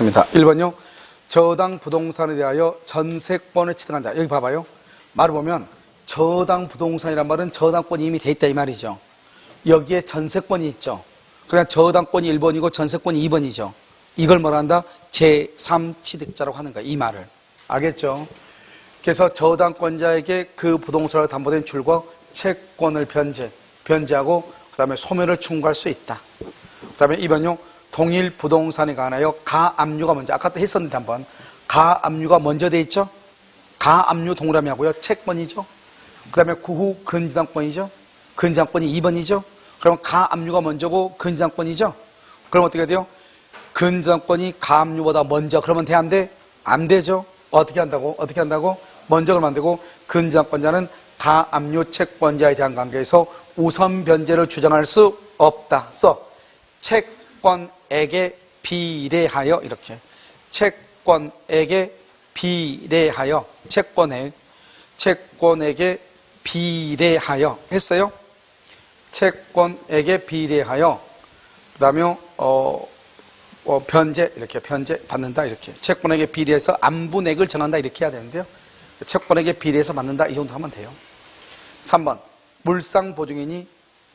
1번요. 저당 부동산에 대하여 전세권을 취득한 자. 여기 봐봐요. 말을 보면 저당 부동산이란 말은 저당권이 이미 돼 있다 이 말이죠. 여기에 전세권이 있죠. 그냥 저당권이 1번이고 전세권이 2번이죠. 이걸 뭐라 한다? 제3취득자라고 하는 거야. 이 말을. 알겠죠? 그래서 저당권자에게 그 부동산으로 담보된 줄과 채권을 변제하고 그 다음에 소멸을 청구할 수 있다. 그 다음에 2번요. 동일 부동산에 관하여 가압류가 먼저, 아까 또 했었는데 한번 가압류가 먼저 돼 있죠. 가압류 동그라미 하고요. 채권이죠. 그 다음에 구후 근저당권이죠. 근저당권이 2번이죠. 그러면 가압류가 먼저고 근저당권이죠. 그럼 어떻게 돼요? 근저당권이 가압류보다 먼저 그러면 돼 안 돼? 안 되죠. 어떻게 한다고? 먼저 그러면 안 되고 근저당권자는 가압류 채권자에 대한 관계에서 우선 변제를 주장할 수 없다. 채권에게 비례하여 이렇게 채권에게 비례하여 채권에게 비례하여 했어요. 채권에게 비례하여 그다음에 변제 이렇게 변제 받는다 이렇게 채권에게 비례해서 안분액을 정한다 이렇게 해야 되는데요. 채권에게 비례해서 받는다 이 정도 하면 돼요. 3번 물상보증인이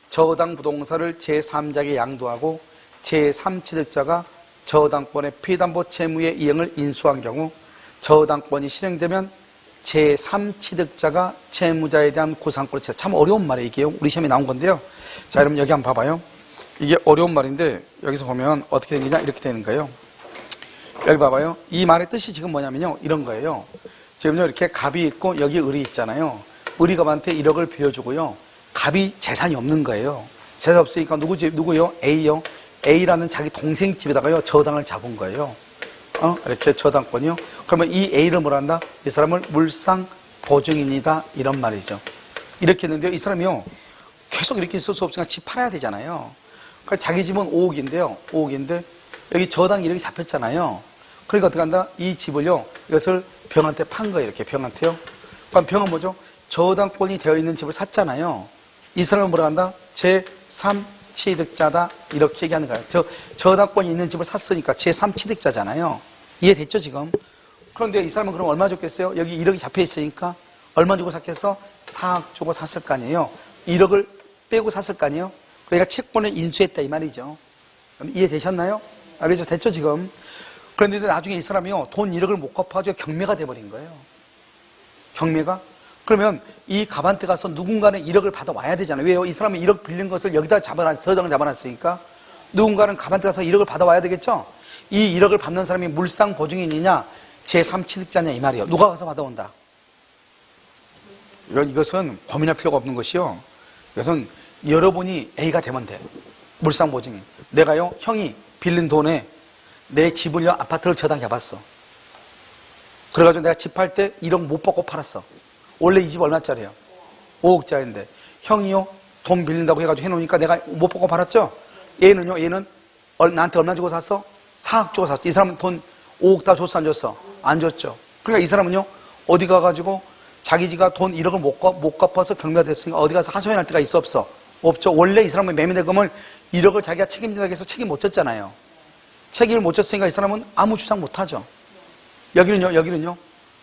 저당 부동산을 제3자에게 양도하고 제3취득자가 저당권의 피담보 채무의 이행을 인수한 경우 저당권이 실행되면 제3취득자가 채무자에 대한 구상권을 취득. 참 어려운 말이에요. 이게 우리 시험에 나온 건데요. 자, 여러분 여기 한번 봐봐요. 이게 어려운 말인데 여기서 보면 어떻게 되느냐 이렇게 되는 거예요. 여기 봐봐요. 이 말의 뜻이 지금 뭐냐면요. 이런 거예요. 지금요 이렇게 갑이 있고 여기 을이 있잖아요. 을이 갑한테 1억을 빌려주고요. 갑이 재산이 없는 거예요. 재산 없으니까 누구요? A요. A라는 자기 동생 집에다가요 저당을 잡은 거예요. 이렇게 저당권이요. 그러면 이 A를 뭐라 한다? 이 사람을 물상보증인이다 이런 말이죠. 이렇게 했는데요. 이 사람이요 계속 이렇게 있을 수 없으니까 집 팔아야 되잖아요. 그러니까 자기 집은 5억인데요. 5억인데 여기 저당 1억이 잡혔잖아요. 그러니까 어떻게 한다? 이 집을요 이것을 병한테 판 거예요. 이렇게 병한테요. 그럼 병은 뭐죠? 저당권이 되어 있는 집을 샀잖아요. 이 사람은 뭐라 한다? 제3취득자다 이렇게 얘기하는 거예요. 저당권이 있는 집을 샀으니까 제3취득자잖아요. 이해됐죠 지금? 그런데 이 사람은 그럼 얼마 줬겠어요? 여기 1억이 잡혀 있으니까 얼마 주고 샀겠어? 4억 주고 샀을 거 아니에요. 1억을 빼고 샀을 거 아니에요. 그러니까 채권을 인수했다 이 말이죠. 그럼 이해되셨나요? 알겠죠? 됐죠 지금? 그런데 나중에 이 사람이요 돈 1억을 못 갚아가지고 경매가 돼버린 거예요. 경매가? 그러면 이 갑한테 가서 누군가는 1억을 받아와야 되잖아요. 왜요? 이 사람은 1억 빌린 것을 여기다 저장을 잡아놨으니까 누군가는 갑한테 가서 1억을 받아와야 되겠죠? 이 1억을 받는 사람이 물상보증인이냐 제3취득자냐 이 말이에요. 누가 가서 받아온다? 이것은 고민할 필요가 없는 것이요. 이것은 여러분이 A가 되면 돼. 물상보증인. 내가요 형이 빌린 돈에 내 집을요 아파트를 저당 잡았어. 그래가지고 내가 집 팔 때 1억 못 받고 팔았어. 원래 이 집 얼마짜리예요? 5억짜리인데 형이요 돈 빌린다고 해가지고 해놓으니까 내가 못 받고 팔았죠? 얘는 나한테 얼마 주고 샀어? 4억 주고 샀어. 이 사람은 돈 5억 다 줬어 안 줬어? 안 줬죠. 그러니까 이 사람은요 어디 가가지고 자기 집가 돈 1억을 못 갚아서 경매가 됐으니까 어디 가서 하소연할 데가 있어 없어? 없죠. 원래 이 사람은 매매대금을 1억을 자기가 책임진다고 해서 책임 못 졌잖아요. 책임을 못 졌으니까 이 사람은 아무 주장 못 하죠. 여기는요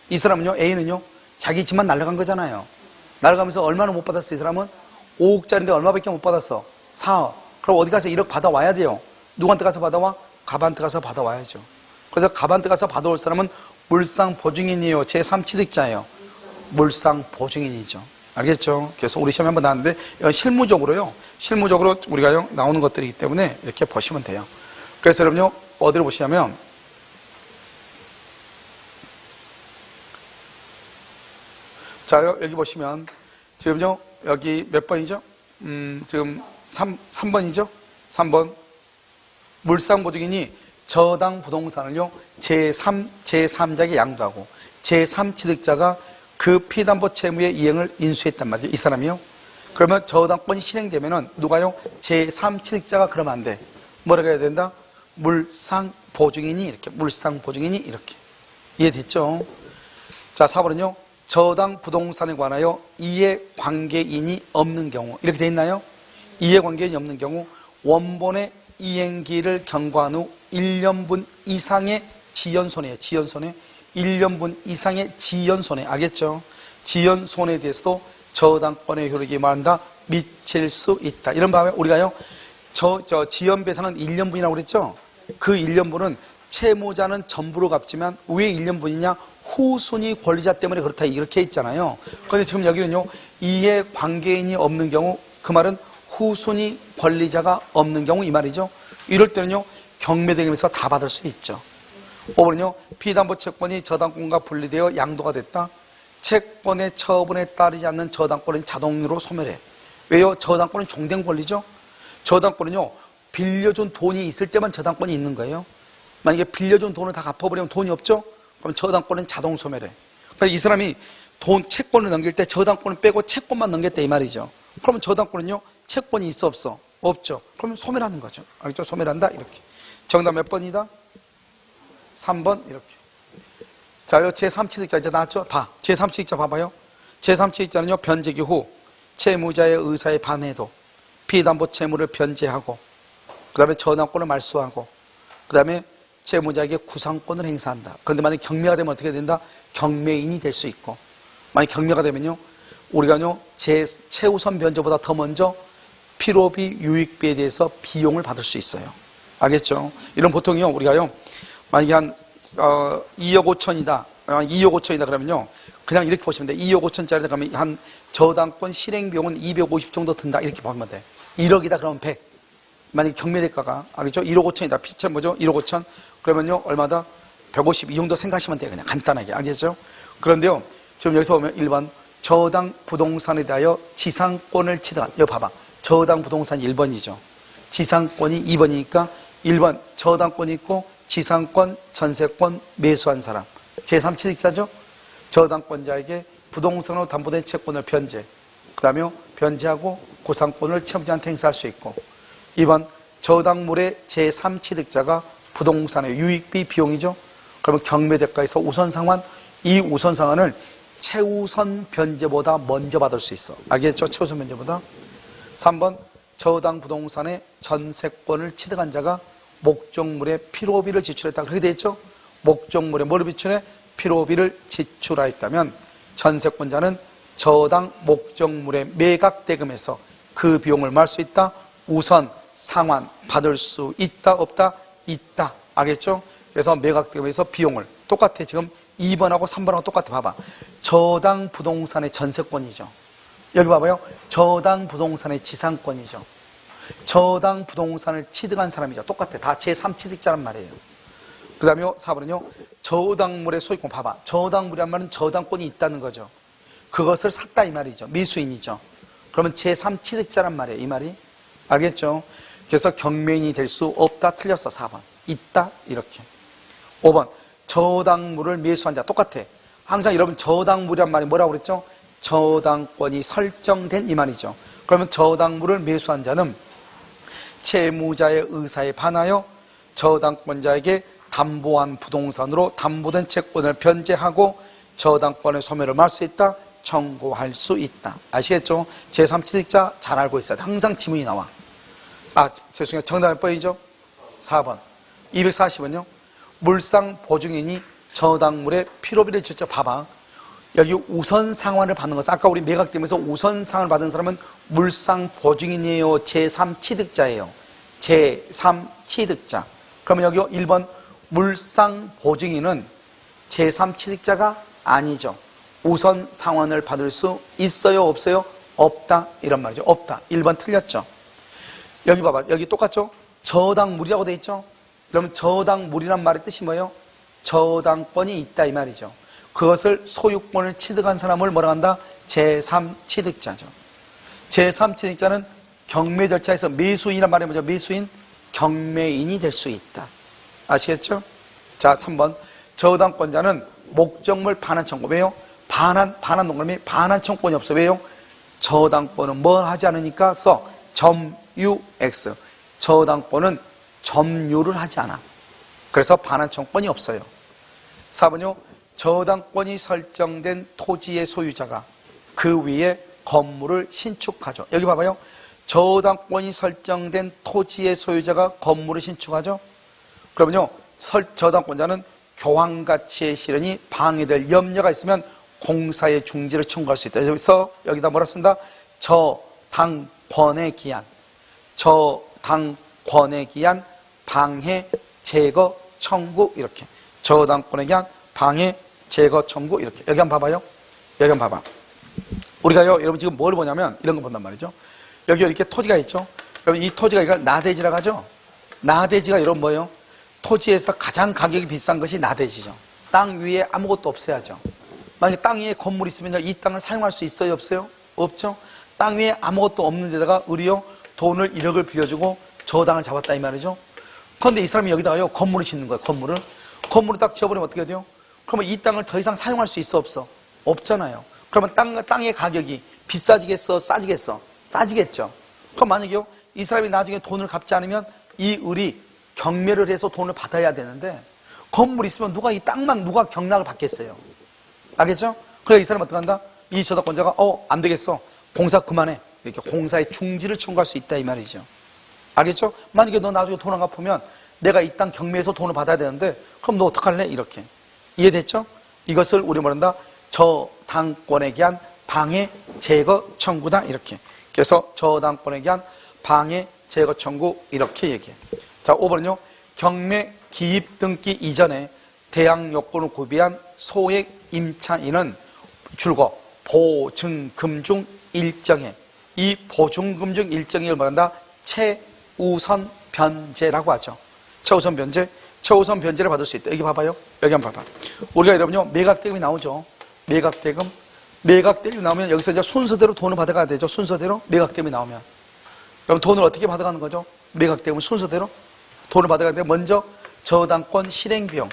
이 사람은요 A는요 자기 집만 날라간 거잖아요. 날아가면서 얼마나 못 받았어? 이 사람은 5억짜리인데 얼마밖에 못 받았어? 4억. 그럼 어디 가서 1억 받아와야 돼요. 누구한테 가서 받아와? 갑한테 가서 받아와야죠. 그래서 갑한테 가서 받아올 사람은 물상보증인이에요. 제3취득자예요. 물상보증인이죠. 알겠죠? 그래서 우리 시험에 한번 나왔는데 이건 실무적으로 우리가 나오는 것들이기 때문에 이렇게 보시면 돼요. 그래서 여러분요 어디로 보시냐면 자, 여기 보시면, 지금요, 여기 몇 번이죠? 지금 3번이죠? 3번. 물상보증인이 저당 부동산을요, 제3자에게 양도하고, 제3취득자가 그 피담보 채무의 이행을 인수했단 말이죠. 이 사람이요. 그러면 저당권이 실행되면은, 누가요? 제3취득자가 그러면 안 돼. 뭐라고 해야 된다? 물상보증인이 이렇게. 이해됐죠? 자, 4번은요. 저당 부동산에 관하여 이해관계인이 없는 경우 이렇게 돼 있나요? 이해관계인이 없는 경우 원본의 이행기를 경과한 후 1년분 이상의 지연손해예요. 지연손해. 1년분 이상의 지연손해. 알겠죠? 지연손해에 대해서도 저당권의 효력이 말한다. 미칠 수 있다. 이런 방법에 우리가요, 지연배상은 1년분이라고 그랬죠? 그 1년분은 채무자는 전부로 갚지만 왜 1년분이냐? 후순위 권리자 때문에 그렇다. 이렇게 있잖아요. 그런데 지금 여기는요, 이해 관계인이 없는 경우, 그 말은 후순위 권리자가 없는 경우 이 말이죠. 이럴 때는요, 경매대금에서 다 받을 수 있죠. 5번은요, 피담보 채권이 저당권과 분리되어 양도가 됐다. 채권의 처분에 따르지 않는 저당권은 자동으로 소멸해. 왜요? 저당권은 종된 권리죠. 저당권은요, 빌려준 돈이 있을 때만 저당권이 있는 거예요. 만약에 빌려준 돈을 다 갚아버리면 돈이 없죠? 그럼 저당권은 자동 소멸해. 그러니까 이 사람이 채권을 넘길 때 저당권을 빼고 채권만 넘겼다 이 말이죠. 그러면 저당권은요, 채권이 있어 없어? 없죠. 그러면 소멸하는 거죠. 알겠죠? 소멸한다 이렇게. 정답 몇 번이다? 3번 이렇게. 자, 제3취득자 이제 나왔죠? 제3취득자 봐봐요. 제3취득자는요, 변제기 후 채무자의 의사에 반해도 피담보 채무를 변제하고, 그 다음에 저당권을 말소하고, 그 다음에 채무자에게 구상권을 행사한다. 그런데 만약 경매가 되면 어떻게 된다? 경매인이 될 수 있고, 만약 경매가 되면요, 우리가요, 최우선 변제보다 더 먼저 필요비, 유익비에 대해서 비용을 받을 수 있어요. 알겠죠? 이런 보통요, 우리가요, 만약에 한 2억 5천이다. 2억 5천이다 그러면요, 그냥 이렇게 보시면 돼. 2억 5천짜리다 그러면 한 저당권 실행 비용은 250 정도 든다. 이렇게 보면 돼. 1억이다 그러면 100. 만약에 경매대가가, 알겠죠? 1억 5천이다. 피채 뭐죠? 1억 5천. 그러면요, 얼마다? 150. 이 정도 생각하시면 돼요. 그냥 간단하게. 알겠죠? 그런데요, 지금 여기서 보면 1번. 저당 부동산에 대하여 지상권을 취득한. 여기 봐봐. 저당 부동산이 1번이죠. 지상권이 2번이니까 1번 저당권이 있고 지상권, 전세권 매수한 사람. 제3취득자죠. 저당권자에게 부동산으로 담보된 채권을 변제. 그 다음에 변제하고 구상권을 채무자한테 행사할 수 있고. 2번 저당물의 제3취득자가 부동산의 유익비 비용이죠. 그러면 경매대가에서 우선상환, 이 우선상환을 최우선 변제보다 먼저 받을 수 있어. 알겠죠? 최우선 변제보다. 3번 저당 부동산의 전세권을 취득한 자가 목적물에 필요비를 지출했다. 그렇게 돼 있죠? 목적물에 뭐를 지출해? 필요비를 지출하였다면 전세권자는 저당 목적물의 매각대금에서 그 비용을 말 수 있다. 우선 상환 받을 수 있다 없다? 있다. 알겠죠? 그래서 매각대금에서 비용을 똑같아. 지금 2번하고 3번하고 똑같아. 봐봐. 저당 부동산의 전세권이죠. 여기 봐봐요. 저당 부동산의 지상권이죠. 저당 부동산을 취득한 사람이죠. 똑같아. 다 제3취득자란 말이에요. 그 다음에 4번은요. 저당물의 소유권. 봐봐. 저당물이란 말은 저당권이 있다는 거죠. 그것을 샀다 이 말이죠. 미수인이죠. 그러면 제3취득자란 말이에요. 이 말이. 알겠죠? 그래서 경매인이 될 수 없다. 틀렸어. 4번. 있다. 이렇게. 5번. 저당물을 매수한 자. 똑같아. 항상 여러분 저당물이란 말이 뭐라고 그랬죠? 저당권이 설정된 이 말이죠. 그러면 저당물을 매수한 자는 채무자의 의사에 반하여 저당권자에게 담보한 부동산으로 담보된 채권을 변제하고 저당권의 소멸을 말 수 있다. 청구할 수 있다. 아시겠죠? 제3취득자 잘 알고 있어야 돼. 항상 지문이 나와. 죄송해요. 정답 몇 번이죠? 4번. 240번요. 물상 보증인이 저당물에 필요비를 줬죠. 봐봐. 여기 우선 상환을 받는 것은 아까 우리 매각되면서 우선 상환을 받은 사람은 물상 보증인이에요. 제3취득자예요. 제3취득자. 그러면 여기 1번 물상 보증인은 제3취득자가 아니죠. 우선 상환을 받을 수 있어요? 없어요? 없다. 이런 말이죠. 없다. 1번 틀렸죠. 여기 봐봐. 여기 똑같죠? 저당물이라고 돼 있죠? 그러면 저당물이란 말의 뜻이 뭐예요? 저당권이 있다 이 말이죠. 그것을 소유권을 취득한 사람을 뭐라고 한다? 제3취득자죠. 제3취득자는 경매 절차에서 매수인이란 말이 뭐죠? 매수인, 경매인이 될 수 있다. 아시겠죠? 자, 3번. 저당권자는 목적물 반환 청구. 왜요? 반환 동그라미 반환 청구권이 없어. 왜요? 저당권은 뭘 하지 않으니까 점유X. 저당권은 점유를 하지 않아. 그래서 반환 청구권이 없어요. 4번요. 저당권이 설정된 토지의 소유자가 그 위에 건물을 신축하죠. 여기 봐봐요. 저당권이 설정된 토지의 소유자가 건물을 신축하죠. 그러면요, 저당권자는 교환가치의 실현이 방해될 염려가 있으면 공사의 중지를 청구할 수 있다. 그래서 여기다 뭐라 쓴다? 저당권에 기한 방해 제거 청구 이렇게. 저당권에 기한 방해 제거 청구 이렇게. 여기 한번 봐봐요. 여기 한번 봐봐. 우리가요, 여러분 지금 뭘 보냐면 이런 거 본단 말이죠. 여기 이렇게 토지가 있죠. 여러분 이 토지가 이걸 나대지라고 하죠. 나대지가 이런 뭐예요? 토지에서 가장 가격이 비싼 것이 나대지죠. 땅 위에 아무것도 없어야죠. 만약에 땅 위에 건물이 있으면 이 땅을 사용할 수 있어요? 없어요? 없죠. 땅 위에 아무것도 없는 데다가 의리요 돈을 1억을 빌려주고 저당을 잡았다 이 말이죠. 그런데 이 사람이 여기다가요 건물을 짓는 거예요. 건물을 딱 지어버리면 어떻게 돼요? 그러면 이 땅을 더 이상 사용할 수 있어? 없어? 없잖아요. 그러면 땅의 가격이 비싸지겠어? 싸지겠어? 싸지겠죠. 그럼 만약에요 이 사람이 나중에 돈을 갚지 않으면 이 을이 경매를 해서 돈을 받아야 되는데 건물이 있으면 누가 이 땅만 누가 경락을 받겠어요? 알겠죠? 그래 이 사람은 어떻게 한다? 이 저당권자가 안 되겠어. 공사 그만해. 이렇게 공사의 중지를 청구할 수 있다 이 말이죠. 알겠죠? 만약에 너 나중에 돈 안 갚으면 내가 이 땅 경매에서 돈을 받아야 되는데 그럼 너 어떡할래? 이렇게. 이해됐죠? 이것을 우리 뭐란다? 저당권에 기한 방해 제거 청구다 이렇게. 그래서 저당권에 기한 방해 제거 청구 이렇게 얘기해. 자, 5번은요. 경매 기입 등기 이전에 대항 요건을 구비한 소액 임차인은 줄거 보증금 중 일정에 이 보증금 중 일정을 말한다. 최우선 변제라고 하죠. 최우선 변제. 최우선 변제를 받을 수 있다. 여기 봐봐요. 여기 한번 봐봐. 우리가 여러분요 매각대금이 나오죠. 매각대금이 나오면 여기서 이제 순서대로 돈을 받아가야 되죠. 순서대로 매각대금이 나오면. 그럼 돈을 어떻게 받아가는 거죠? 매각대금은 순서대로 돈을 받아가는데 먼저 저당권 실행비용.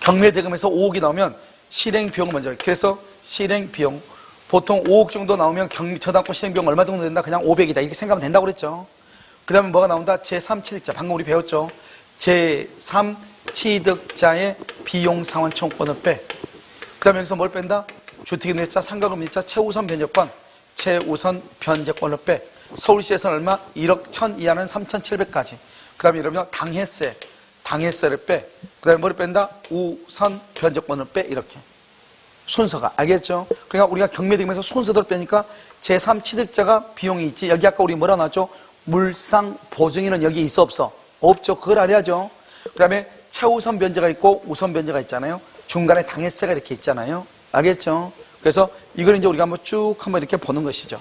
경매대금에서 5억이 나오면 실행비용을 먼저. 그래서 실행비용. 보통 5억 정도 나오면 저당권 실행비용 얼마 정도 된다? 그냥 500이다. 이렇게 생각하면 된다고 그랬죠. 그 다음에 뭐가 나온다? 제3취득자. 방금 우리 배웠죠. 제3취득자의 비용상환 청구권을 빼. 그 다음에 여기서 뭘 뺀다? 주택임대차, 상가금리차, 최우선 변제권. 최우선 변제권을 빼. 서울시에서는 얼마? 1억 1000 이하는 3700까지. 그 다음에 이러면 당해세를 빼. 그 다음에 뭐를 뺀다? 우선 변제권을 빼. 이렇게. 순서가. 알겠죠? 그러니까 우리가 경매대금에서 순서대로 빼니까 제3취득자가 비용이 있지. 여기 아까 우리 뭐라 나왔죠? 물상 보증인은 여기 있어? 없어? 없죠. 그걸 알아야죠. 그 다음에 최우선 변제가 있고 우선 변제가 있잖아요. 중간에 당해세가 이렇게 있잖아요. 알겠죠? 그래서 이걸 이제 우리가 한번 쭉 한번 이렇게 보는 것이죠.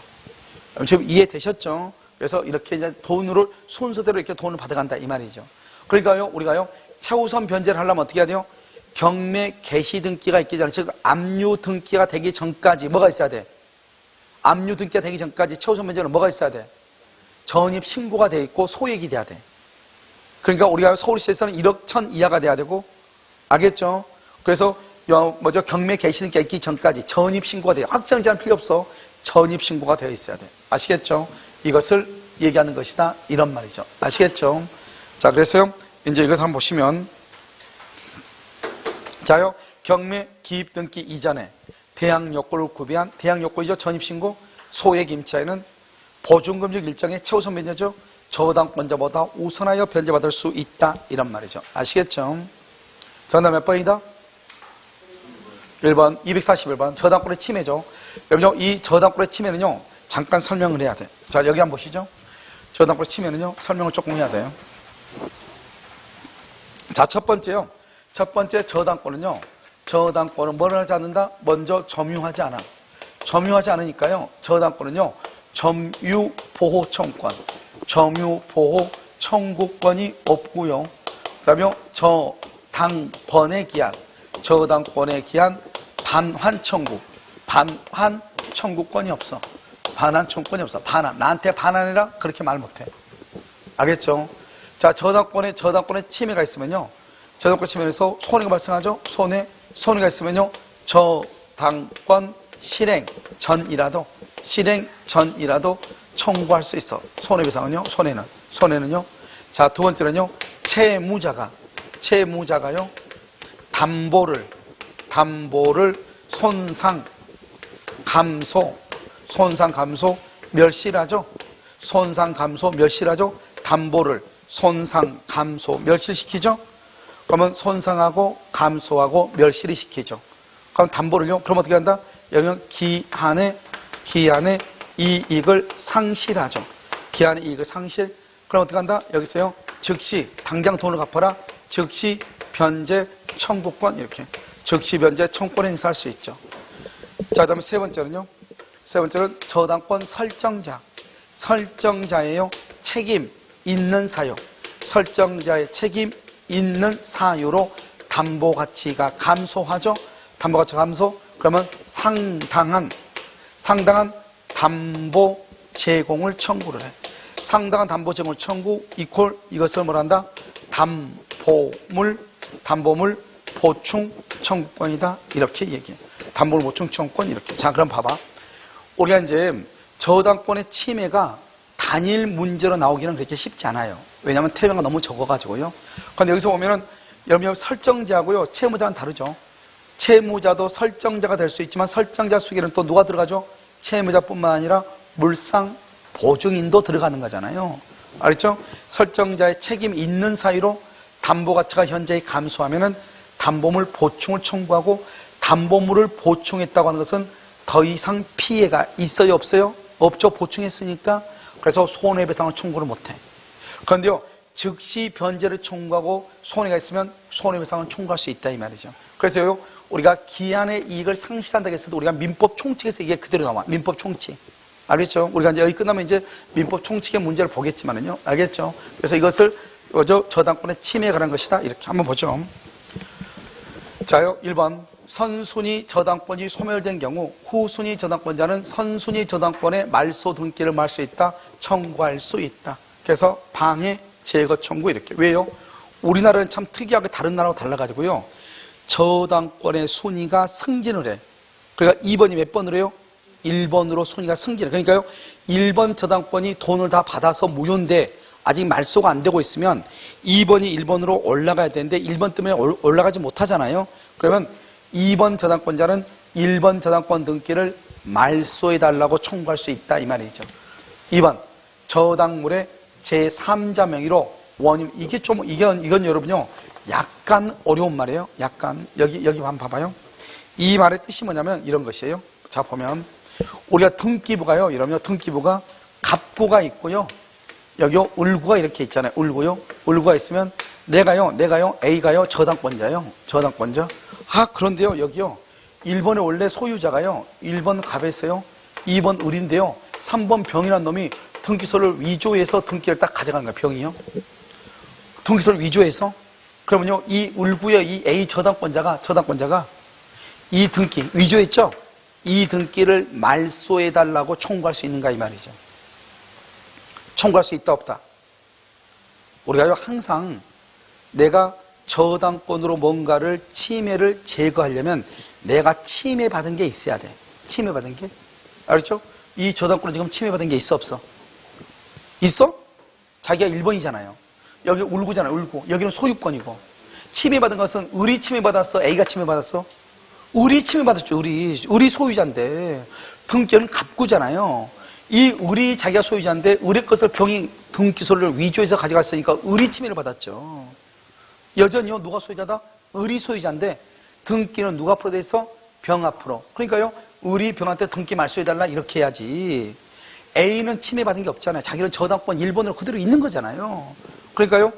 지금 이해되셨죠? 그래서 이렇게 이제 돈을 순서대로 이렇게 돈을 받아간다 이 말이죠. 그러니까요, 우리가요, 최우선 변제를 하려면 어떻게 해야 돼요? 경매 개시 등기가 있기 전에, 즉, 압류 등기가 되기 전까지 뭐가 있어야 돼? 압류 등기가 되기 전까지 최우선 변제는 뭐가 있어야 돼? 전입 신고가 돼 있고 소액이 돼야 돼. 그러니까 우리가 서울시에서는 1억 1000 이하가 돼야 되고, 알겠죠? 그래서 경매 개시 등기가 있기 전까지 전입 신고가 돼요. 확정제한 필요 없어. 전입 신고가 되어 있어야 돼. 아시겠죠? 이것을 얘기하는 것이다. 이런 말이죠. 아시겠죠? 자, 그래서요, 이제 이것을 한번 보시면, 자요, 경매 기입 등기 이전에 대항 요건을 구비한, 대항 요건이죠. 전입 신고, 소액 임차인은 보증금 중 일정의 최우선 변제죠. 저당권자보다 우선하여 변제받을 수 있다. 이런 말이죠. 아시겠죠? 정답 몇 번이다? 1번, 241번. 저당권의 침해죠. 여러분요, 이 저당권의 침해는요, 잠깐 설명을 해야 돼. 자, 여기 한번 보시죠. 저당권의 침해는요, 설명을 조금 해야 돼요. 자, 첫 번째요. 첫 번째 저당권은요, 저당권은 뭐를 하지 않는다? 먼저 점유하지 않아. 점유하지 않으니까요, 저당권은요, 점유보호 청구권, 점유보호 청구권이 없고요. 그 다음에 저당권에 기한, 저당권에 기한 반환 청구, 반환 청구권이 없어. 반환 청구권이 없어. 반환. 나한테 반환해라? 그렇게 말 못해. 알겠죠? 자, 저당권에 침해가 있으면요. 저당권 침해에서 손해가 발생하죠? 손해가 있으면요. 저당권 실행 전이라도 청구할 수 있어. 손해배상은요. 손해는요. 자, 두 번째는요. 채무자가요. 담보를 손상 감소 멸실하죠. 손상, 감소, 멸실하죠. 담보를 손상, 감소, 멸실시키죠. 그러면 손상하고 감소하고 멸실이 시키죠. 그럼 담보를요. 그럼 어떻게 한다? 여기는 기한의 이익을 상실하죠. 기한의 이익을 상실. 그럼 어떻게 한다? 여기서요. 즉시 당장 돈을 갚아라. 즉시 변제 청구권 이렇게. 즉시 변제 청구권 행사할 수 있죠. 자, 그다음에 세 번째는요. 세 번째는 저당권 설정자. 설정자예요. 책임 있는 사유. 설정자의 책임 있는 사유로 담보 가치가 감소하죠. 담보 가치가 감소. 그러면 상당한 담보 제공을 청구를 해. 상당한 담보 제공을 청구 이퀄 이것을 뭐란다? 담보물 보충 청구권이다. 이렇게 얘기해. 담보물 보충 청구권 이렇게. 자, 그럼 봐봐. 우리가 이제 저당권의 침해가 단일 문제로 나오기는 그렇게 쉽지 않아요. 왜냐하면 태명가 너무 적어가지고요. 그런데 여기서 보면은 여러분 설정자하고요 채무자는 다르죠. 채무자도 설정자가 될 수 있지만 설정자 수에는 또 누가 들어가죠? 채무자뿐만 아니라 물상 보증인도 들어가는 거잖아요. 알겠죠? 설정자의 책임 있는 사유로 담보 가치가 현저히 감소하면은 담보물 보충을 청구하고 담보물을 보충했다고 하는 것은 더 이상 피해가 있어요, 없어요? 없죠. 보충했으니까. 그래서 손해배상을 청구를 못해. 그런데요, 즉시 변제를 청구하고 손해가 있으면 손해배상을 청구할 수 있다 이 말이죠. 그래서요, 우리가 기한의 이익을 상실한다고 했을 때 우리가 민법 총칙에서 이게 그대로 나와. 민법 총칙. 알겠죠? 우리가 이제 여기 끝나면 이제 민법 총칙의 문제를 보겠지만은요. 알겠죠? 그래서 이것을 저당권의 침해에 관한 것이다. 이렇게 한번 보죠. 자요, 1번. 선순위 저당권이 소멸된 경우 후순위 저당권자는 선순위 저당권의 말소 등기를 말 수 있다. 청구할 수 있다. 그래서 방해, 제거 청구 이렇게. 왜요? 우리나라는 참 특이하게 다른 나라하고 달라가지고요. 저당권의 순위가 승진을 해. 그러니까 2번이 몇 번으로 해요? 1번으로 순위가 승진해. 그러니까요. 1번 저당권이 돈을 다 받아서 무효인데 아직 말소가 안 되고 있으면 2번이 1번으로 올라가야 되는데 1번 때문에 올라가지 못하잖아요. 그러면 2번 저당권자는 1번 저당권 등기를 말소해달라고 청구할 수 있다 이 말이죠. 2번 저당물의 제3자 명의로 원임. 이게 좀 이건 여러분요 약간 어려운 말이에요. 약간 여기 한번 봐봐요. 이 말의 뜻이 뭐냐면 이런 것이에요. 자 보면 우리가 등기부가요. 이러면 등기부가 갑구가 있고요. 여기요 울구가 이렇게 있잖아요. 울구요. 울구가 있으면 내가요 A가요 저당권자요. 저당권자. 아 그런데요 여기요 1번에 원래 소유자가요 1번 갑에서요 2번 을인데요 3번 병이라는 놈이 등기소를 위조해서 등기를 딱 가져간 거예요. 병이요. 등기소를 위조해서 그러면요 이 울구의 이 A 저당권자가 이 등기 위조했죠. 이 등기를 말소해달라고 청구할 수 있는가 이 말이죠. 청구할 수 있다 없다. 우리가 항상 내가 저당권으로 뭔가를 침해를 제거하려면 내가 침해받은 게 있어야 돼. 침해받은 게. 알았죠? 이 저당권은 지금 침해받은 게 있어 없어? 있어? 자기가 1번이잖아요. 여기 울구잖아요. 울구. 여기는 소유권이고. 침해받은 것은 을이 침해받았어? A가 침해받았어? 을이 침해받았죠. 을이 소유자인데 등기는 갑구잖아요. 이 을이 자기가 소유자인데 을의 것을 병이 등기소를 위조해서 가져갔으니까 을이 침해를 받았죠. 여전히요 누가 소유자다? 을이 소유자인데 등기는 누가 앞으로 돼 있어? 병 앞으로. 그러니까요 을이 병한테 등기 말소해달라 이렇게 해야지. A는 침해받은 게 없잖아요. 자기는 저당권 1번으로 그대로 있는 거잖아요. 그러니까요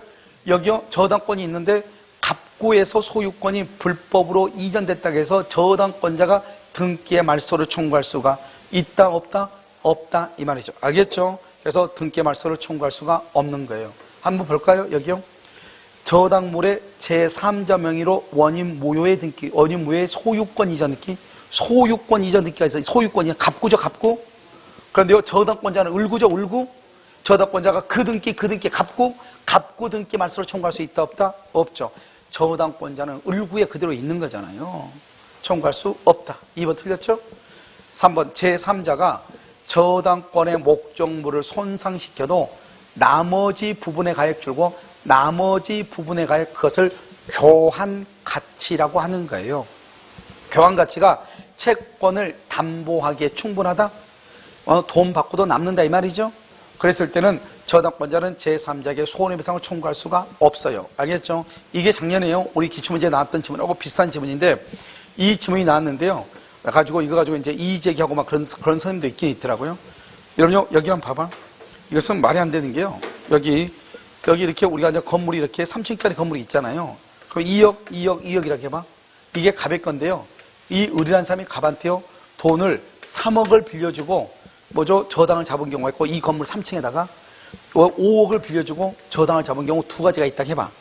여기요 저당권이 있는데 갑구에서 소유권이 불법으로 이전됐다고 해서 저당권자가 등기의 말소를 청구할 수가 있다 없다? 없다 이 말이죠. 알겠죠? 그래서 등기의 말소를 청구할 수가 없는 거예요. 한번 볼까요? 여기요. 저당물의 제3자 명의로 원인 무효의 등기, 원인 무효의 소유권 이전 등기, 소유권 이전 등기가 있어요. 소유권이 갑구죠, 갑구. 그런데요, 저당권자는 을구죠, 을구. 저당권자가 그 등기 갑구 등기 말소를 청구할 수 있다, 없다? 없죠. 저당권자는 을구에 그대로 있는 거잖아요. 청구할 수 없다. 2번 틀렸죠? 3번 제3자가 저당권의 목적물을 손상시켜도 나머지 부분의 가액 줄고 나머지 부분의 가액 그것을 교환 가치라고 하는 거예요. 교환 가치가 채권을 담보하기에 충분하다. 돈 받고도 남는다 이 말이죠. 그랬을 때는 저당권자는 제3자에게 손해배상을 청구할 수가 없어요. 알겠죠? 이게 작년에요 우리 기출문제에 나왔던 지문하고 비슷한 지문인데 이 지문이 나왔는데요. 이거 가지고 이제 이의제기하고 막 그런 선생님도 있긴 있더라고요. 여러분요, 여기 한번 봐봐. 이것은 말이 안 되는 게요. 여기 이렇게 우리가 이제 건물이 이렇게 3층짜리 건물이 있잖아요. 그럼 2억이라고 해봐. 이게 갑의 건데요. 이 을이라는 사람이 갑한테요, 돈을 3억을 빌려주고, 저당을 잡은 경우가 있고, 이 건물 3층에다가 5억을 빌려주고 저당을 잡은 경우 두 가지가 있다고 해봐.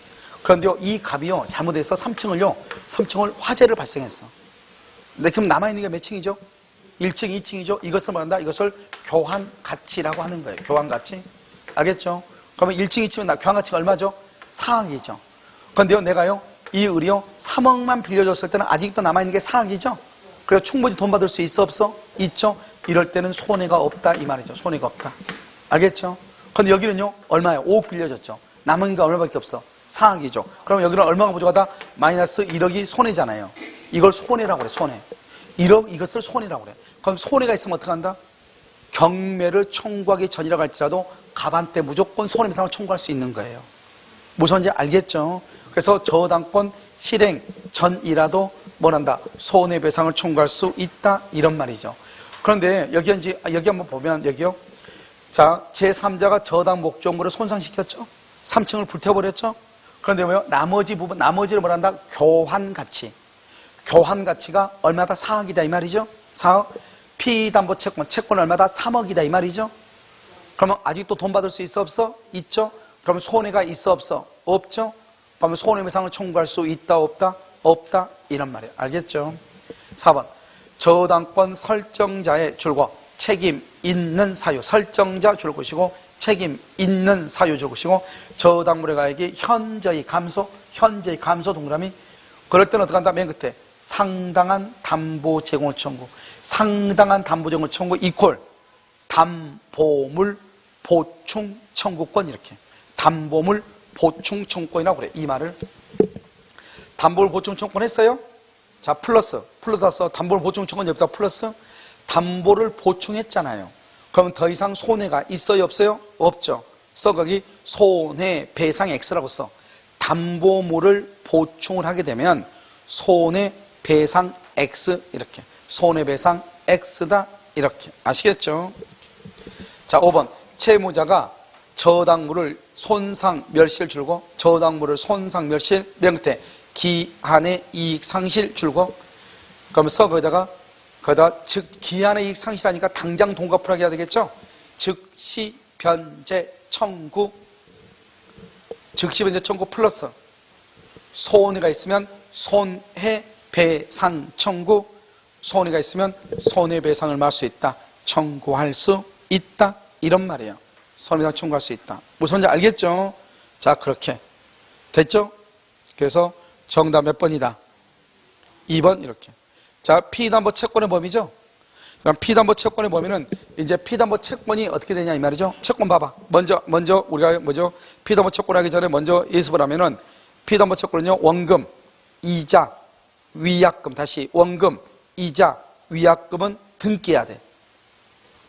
그런데요, 이 갑이요, 잘못해서 3층을 화재를 발생했어. 근데 그럼 남아있는 게 몇 층이죠? 1층, 2층이죠? 이것을 말한다? 이것을 교환가치라고 하는 거예요. 교환가치. 알겠죠? 그러면 1층, 2층은 교환가치가 얼마죠? 4억이죠. 그런데요, 내가요, 이 을이요, 3억만 빌려줬을 때는 아직도 남아있는 게 4억이죠? 그래서 충분히 돈 받을 수 있어, 없어? 있죠? 이럴 때는 손해가 없다, 이 말이죠. 손해가 없다. 알겠죠? 근데 여기는요, 얼마예요? 5억 빌려줬죠. 남은 게 얼마밖에 없어? 4억이죠. 그럼 여기는 얼마가 부족하다? 마이너스 1억이 손해잖아요. 이걸 손해라고 그래, 손해. 1억, 이것을 손해라고 그래. 그럼 손해가 있으면 어떡한다? 경매를 청구하기 전이라고 할지라도 갑한테 무조건 손해배상을 청구할 수 있는 거예요. 무슨지 알겠죠? 그래서 저당권 실행 전이라도 뭐란다? 손해배상을 청구할 수 있다, 이런 말이죠. 그런데 여기 한번 보면, 여기요. 자, 제3자가 저당 목적물을 손상시켰죠? 3층을 불태워버렸죠? 그런데 뭐요? 나머지를 뭐란다? 교환가치. 교환가치가 얼마다? 4억이다 이 말이죠. 4억. 피담보 채권 얼마다? 3억이다 이 말이죠. 그러면 아직도 돈 받을 수 있어, 없어? 있죠. 그러면 손해가 있어, 없어? 없죠. 그러면 손해배상을 청구할 수 있다, 없다? 없다, 이런 말이에요. 알겠죠? 4번 저당권 설정자의 줄곧 책임 있는 사유. 설정자 줄 것이고 책임 있는 사유 줄 것이고 저당물의 가액이 현저히 감소 동그라미. 그럴 때는 어떻게 한다? 맨 끝에 상당한 담보 제공을 청구. 상당한 담보 제공을 청구 이퀄 담보물 보충 청구권. 이렇게 담보물 보충 청구권이라고 그래. 이 말을 담보물 보충 청구권 했어요. 자, 플러스 담보물 보충 청구권 옆에서 플러스 담보를 보충했잖아요. 그러면 더 이상 손해가 있어요, 없어요? 없죠. 거기 손해배상 X라고 써. 담보물을 보충을 하게 되면 손해배상 X, 이렇게 손해배상 X다, 이렇게. 아시겠죠? 자, 5번 채무자가 저당물을 손상 멸실 줄고 저당물을 손상 멸실 맨 끝에 기한의 이익 상실 줄고 그러면서 거기다가 즉 기한의 이익 상실하니까 당장 돈 갚으라고 해야 되겠죠? 즉시 변제 청구. 즉시 변제 청구 플러스 손해가 있으면 손해배상 청구. 손해가 있으면 손해배상을 말할 수 있다. 청구할 수 있다. 이런 말이에요. 손해배상 청구할 수 있다. 무슨 말인지 알겠죠? 자, 그렇게 됐죠? 그래서 정답 몇 번이다? 2번 이렇게. 자, 피담보 채권의 범위죠? 그럼 피담보 채권의 범위는 이제 피담보 채권이 어떻게 되냐 이 말이죠? 채권 봐봐. 먼저 우리가 피담보 채권 하기 전에 먼저 예습을 하면은 피담보 채권은요, 원금, 이자, 위약금. 다시 원금, 이자, 위약금은 등기해야 돼.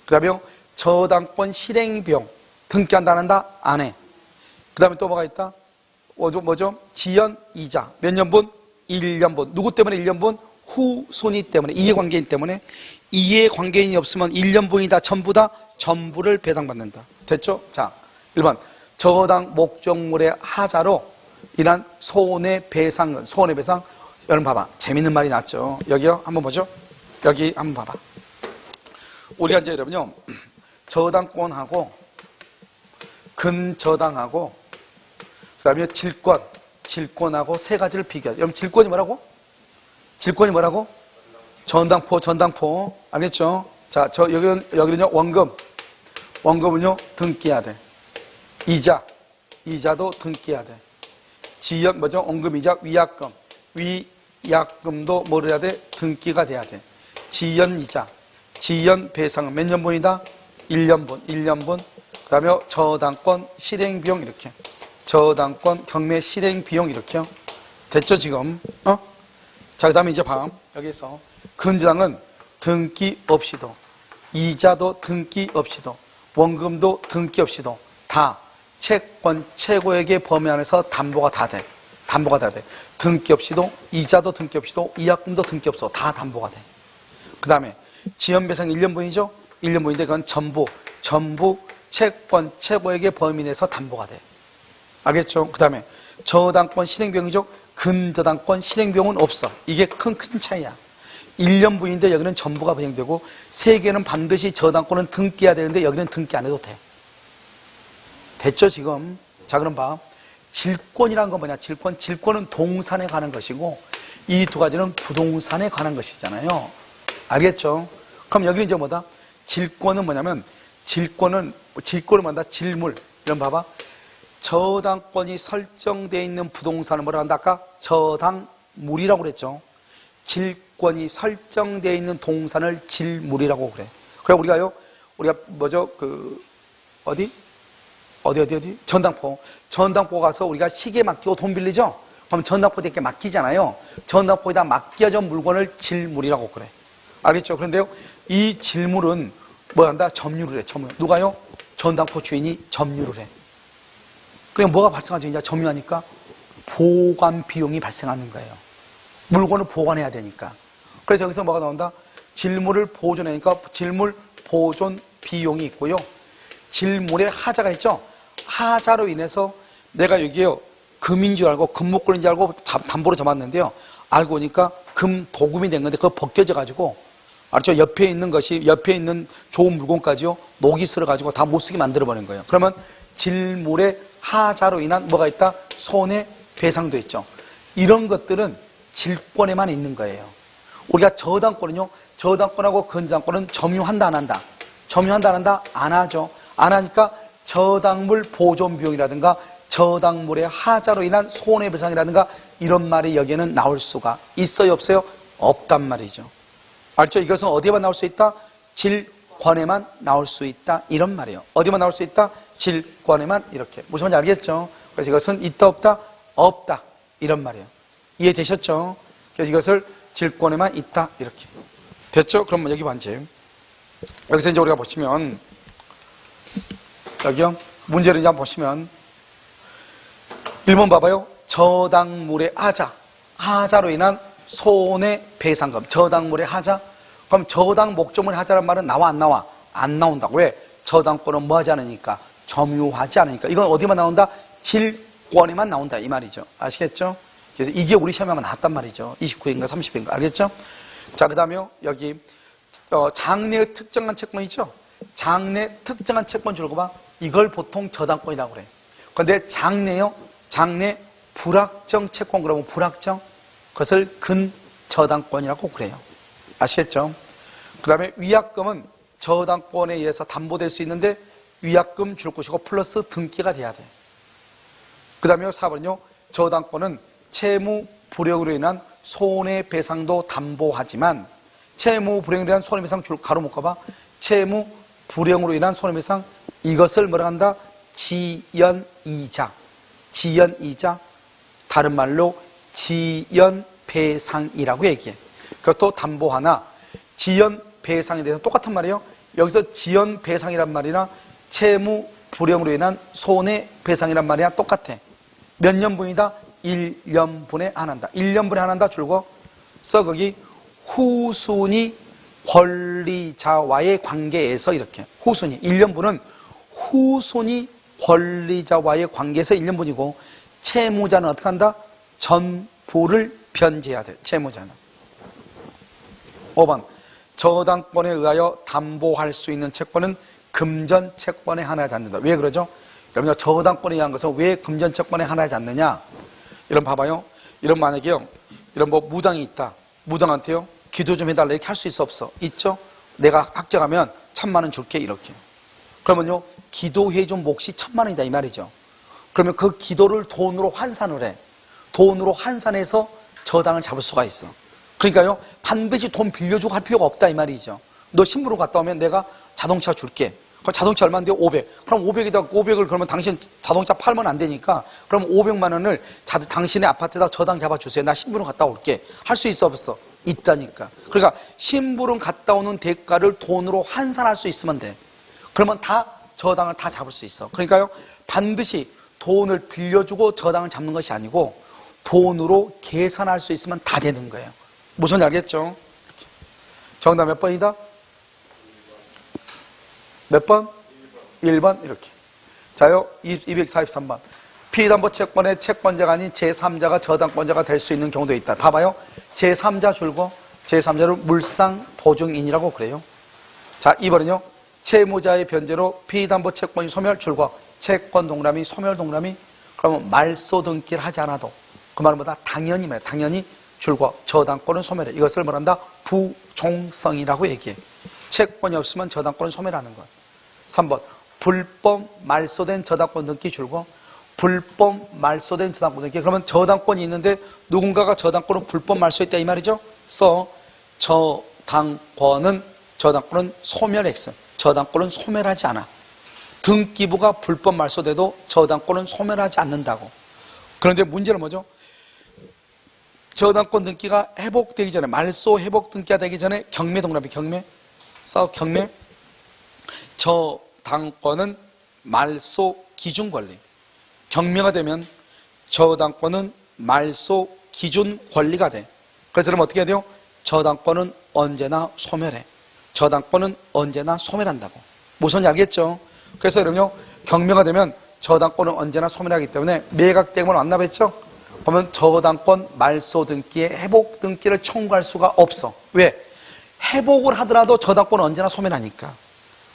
그 다음에 저당권 실행비용 등기한다 안 한다? 안 해. 그 다음에 또 뭐가 있다? 지연 이자 몇 년분? 1년분. 누구 때문에 1년분? 후순위 때문에, 이해관계인 때문에. 이해관계인이 없으면 1년분이다 전부 다 전부를 배당받는다. 됐죠? 자, 1번 저당 목적물의 하자로 인한 손해배상. 여러분 봐봐. 재밌는 말이 났죠? 여기요 한번 보죠. 여기 한번 봐봐. 우리가 이제 여러분요, 저당권하고 근저당하고 그 다음에 질권하고 세 가지를 비교해요. 여러분 질권이 뭐라고? 전당포. 알겠죠? 자, 여기는요, 원금은요, 등기해야 돼. 이자도 등기해야 돼. 지연, 원금이자, 위약금도 뭐를 해야 돼? 등기가 돼야 돼. 지연이자, 지연배상은 몇 년분이다? 1년분. 그 다음에 저당권 실행비용 이렇게. 저당권 경매 실행비용 이렇게요. 됐죠, 지금? 자, 그 다음에 이제 여기서 근저당은 등기 없이도 이자도 등기 없이도 원금도 등기 없이도 다 채권 최고액의 범위 안에서 담보가 다 돼. 담보가 다 돼. 등기 없이도 이자도 등기 없이도 위약금도 등기 없어. 다 담보가 돼. 그 다음에 지연배상 1년분이죠. 1년분인데 그건 전부 채권 최고액의 범위 내에서 담보가 돼. 알겠죠? 그 다음에 저당권 실행비용이죠. 근저당권 실행비용은 없어. 이게 큰 차이야. 1년분인데 여기는 전부가 변형되고 3개는 반드시 저당권은 등기해야 되는데 여기는 등기 안 해도 돼. 됐죠 지금? 자 그럼 봐. 질권이란 건 뭐냐? 질권은 동산에 관한 것이고 이 두 가지는 부동산에 관한 것이잖아요. 알겠죠? 그럼 여기는 이제 뭐다? 질권은 뭐냐면 질권은 뭐다? 질물. 이런 봐봐. 저당권이 설정되어 있는 부동산을 뭐라 한다? 아까 저당물이라고 그랬죠. 질권이 설정되어 있는 동산을 질물이라고 그래. 그래 우리가 뭐죠? 어디? 전당포 가서 우리가 시계 맡기고 돈 빌리죠? 그럼 전당포에게 맡기잖아요. 전당포에다 맡겨진 물건을 질물이라고 그래. 알겠죠? 그런데요, 이 질물은 뭐 한다? 점유를 해, 점유. 누가요? 전당포 주인이 점유를 해. 그럼 뭐가 발생하죠? 이제 점유하니까 보관 비용이 발생하는 거예요. 물건을 보관해야 되니까. 그래서 여기서 뭐가 나온다? 질물을 보존하니까 질물 보존 비용이 있고요. 질물에 하자가 있죠? 하자로 인해서 내가 여기에 금인 줄 알고 금목걸인 줄 알고 담보로 잡았는데요. 알고 보니까 금 도금이 된 건데 그거 벗겨져 가지고 알죠? 옆에 있는 좋은 물건까지요. 녹이 슬어 가지고 다 못 쓰게 만들어 버린 거예요. 그러면 질물의 하자로 인한 뭐가 있다? 손해배상도 있죠. 이런 것들은 질권에만 있는 거예요. 우리가 저당권은요. 저당권하고 근저당권은 점유한다 안 한다? 점유한다 안 한다? 안 하죠. 안 하니까 저당물 보존 비용이라든가 저당물의 하자로 인한 손해배상이라든가 이런 말이 여기에는 나올 수가 있어요 없어요? 없단 말이죠. 알죠? 이것은 어디에만 나올 수 있다? 질권에만 나올 수 있다 이런 말이에요. 어디만 나올 수 있다? 질권에만 이렇게. 무슨 말인지 알겠죠? 그래서 이것은 있다 없다? 없다 이런 말이에요. 이해되셨죠? 그래서 이것을 질권에만 있다 이렇게. 됐죠? 그럼 여기 반지. 여기서 이제 우리가 보시면 여기요. 문제를 이제 한번 보시면 1번 봐봐요. 저당물의 하자로 인한 손해배상금. 저당물의 하자. 그럼 저당 목적물의 하자란 말은 나와 안 나와? 안 나온다고. 왜? 저당권은 뭐 하지 않으니까? 점유하지 않으니까. 이건 어디만 나온다? 질권에만 나온다 이 말이죠. 아시겠죠? 그래서 이게 우리 시험에 나왔단 말이죠. 29회인가 30회인가. 알겠죠? 자, 그 다음에요. 여기 장래의 특정한 채권 있죠? 장래 특정한 채권 줄거 봐. 이걸 보통 저당권이라고 그래. 그런데 장래 불확정 채권 그러면 불확정 그것을 근저당권이라고 그래요. 아시겠죠? 그 다음에 위약금은 저당권에 의해서 담보될 수 있는데 위약금 줄 것이고 플러스 등기가 돼야 돼. 그 다음에 4번은요. 저당권은 채무 불이익으로 인한 손해배상도 담보하지만 채무 불이익으로 인한 손해배상 줄 가로 묶어봐. 채무 불이익으로 인한 손해배상 이것을 뭐라 한다? 지연이자. 다른 말로 지연배상이라고 얘기해. 그것도 담보하나 지연배상에 대해서 똑같은 말이에요. 여기서 지연배상이란 말이나 채무 불이익으로 인한 손해배상이란 말이나 똑같아. 몇 년분이다? 1년분에 한한다. 1년분에 한한다 줄고 써 거기 후순위 권리자와의 관계에서 이렇게 후순위 1년분은 후순위 권리자와의 관계에서 1년분이고 채무자는 어떻게 한다? 전부를 변제해야 돼. 채무자는. 5번 저당권에 의하여 담보할 수 있는 채권은 금전 채권에 한하지 않는다. 왜 그러죠? 여러분 저당권에 의한 것은 왜 금전 채권에 한하지 않느냐? 이런 봐봐요. 이런 만약에요. 이런 뭐 무당이 있다. 무당한테요. 기도 좀 해달라 이렇게 할 수 있어 없어? 있죠? 내가 합격하면 1,000만 원 줄게 이렇게. 그러면요. 기도해준 몫이 1,000만 원이다 이 말이죠. 그러면 그 기도를 돈으로 환산을 해. 돈으로 환산해서 저당을 잡을 수가 있어. 그러니까요. 반드시 돈 빌려주고 할 필요가 없다 이 말이죠. 너 신부로 갔다 오면 내가 자동차 줄게. 그럼 자동차 얼마인데요? 500. 그럼 500을 그러면 당신 자동차 팔면 안 되니까 그럼 500만 원을 당신의 아파트에다 저당 잡아주세요. 나 신부로 갔다 올게. 할 수 있어 없어? 있다니까. 그러니까 심부름 갔다 오는 대가를 돈으로 환산할 수 있으면 돼. 그러면 다 저당을 다 잡을 수 있어. 그러니까요, 반드시 돈을 빌려주고 저당을 잡는 것이 아니고 돈으로 계산할 수 있으면 다 되는 거예요. 무슨 알겠죠? 정답 몇 번이다? 몇 번? 1번 이렇게. 자요, 243번. 피담보 채권의 채권자가 아닌 제3자가 저당권자가 될 수 있는 경우도 있다. 봐봐요. 제3자 줄고 제3자를 물상보증인이라고 그래요. 자, 2번은요. 채무자의 변제로 피담보 채권이 소멸 줄고 채권 동그라미 소멸 동그라미. 그러면 말소 등기를 하지 않아도 그 말은 뭐다? 당연히 말이야. 당연히 줄고 저당권은 소멸해. 이것을 뭐란다? 부종성이라고 얘기해. 채권이 없으면 저당권은 소멸하는 것. 3번. 불법 말소된 저당권 등기 줄고 불법 말소된 저당권 등기. 그러면 저당권이 있는데 누군가가 저당권을 불법 말소했다 이 말이죠. 저당권은 소멸했어. 저당권은 소멸하지 않아. 등기부가 불법 말소돼도 저당권은 소멸하지 않는다고. 그런데 문제는 뭐죠? 저당권 등기가 회복되기 전에, 말소 회복 등기가 되기 전에 경매 동그라미 경매. 저당권은 말소 기준 권리. 경매가 되면 저당권은 말소 기준 권리가 돼. 그래서 그럼 어떻게 해야 돼요? 저당권은 언제나 소멸해. 저당권은 언제나 소멸한다고. 무슨 알겠죠? 그래서 여러분요, 경매가 되면 저당권은 언제나 소멸하기 때문에 매각되면 안 나봤죠? 그러면 저당권 말소 등기에 회복 등기를 청구할 수가 없어. 왜? 회복을 하더라도 저당권은 언제나 소멸하니까.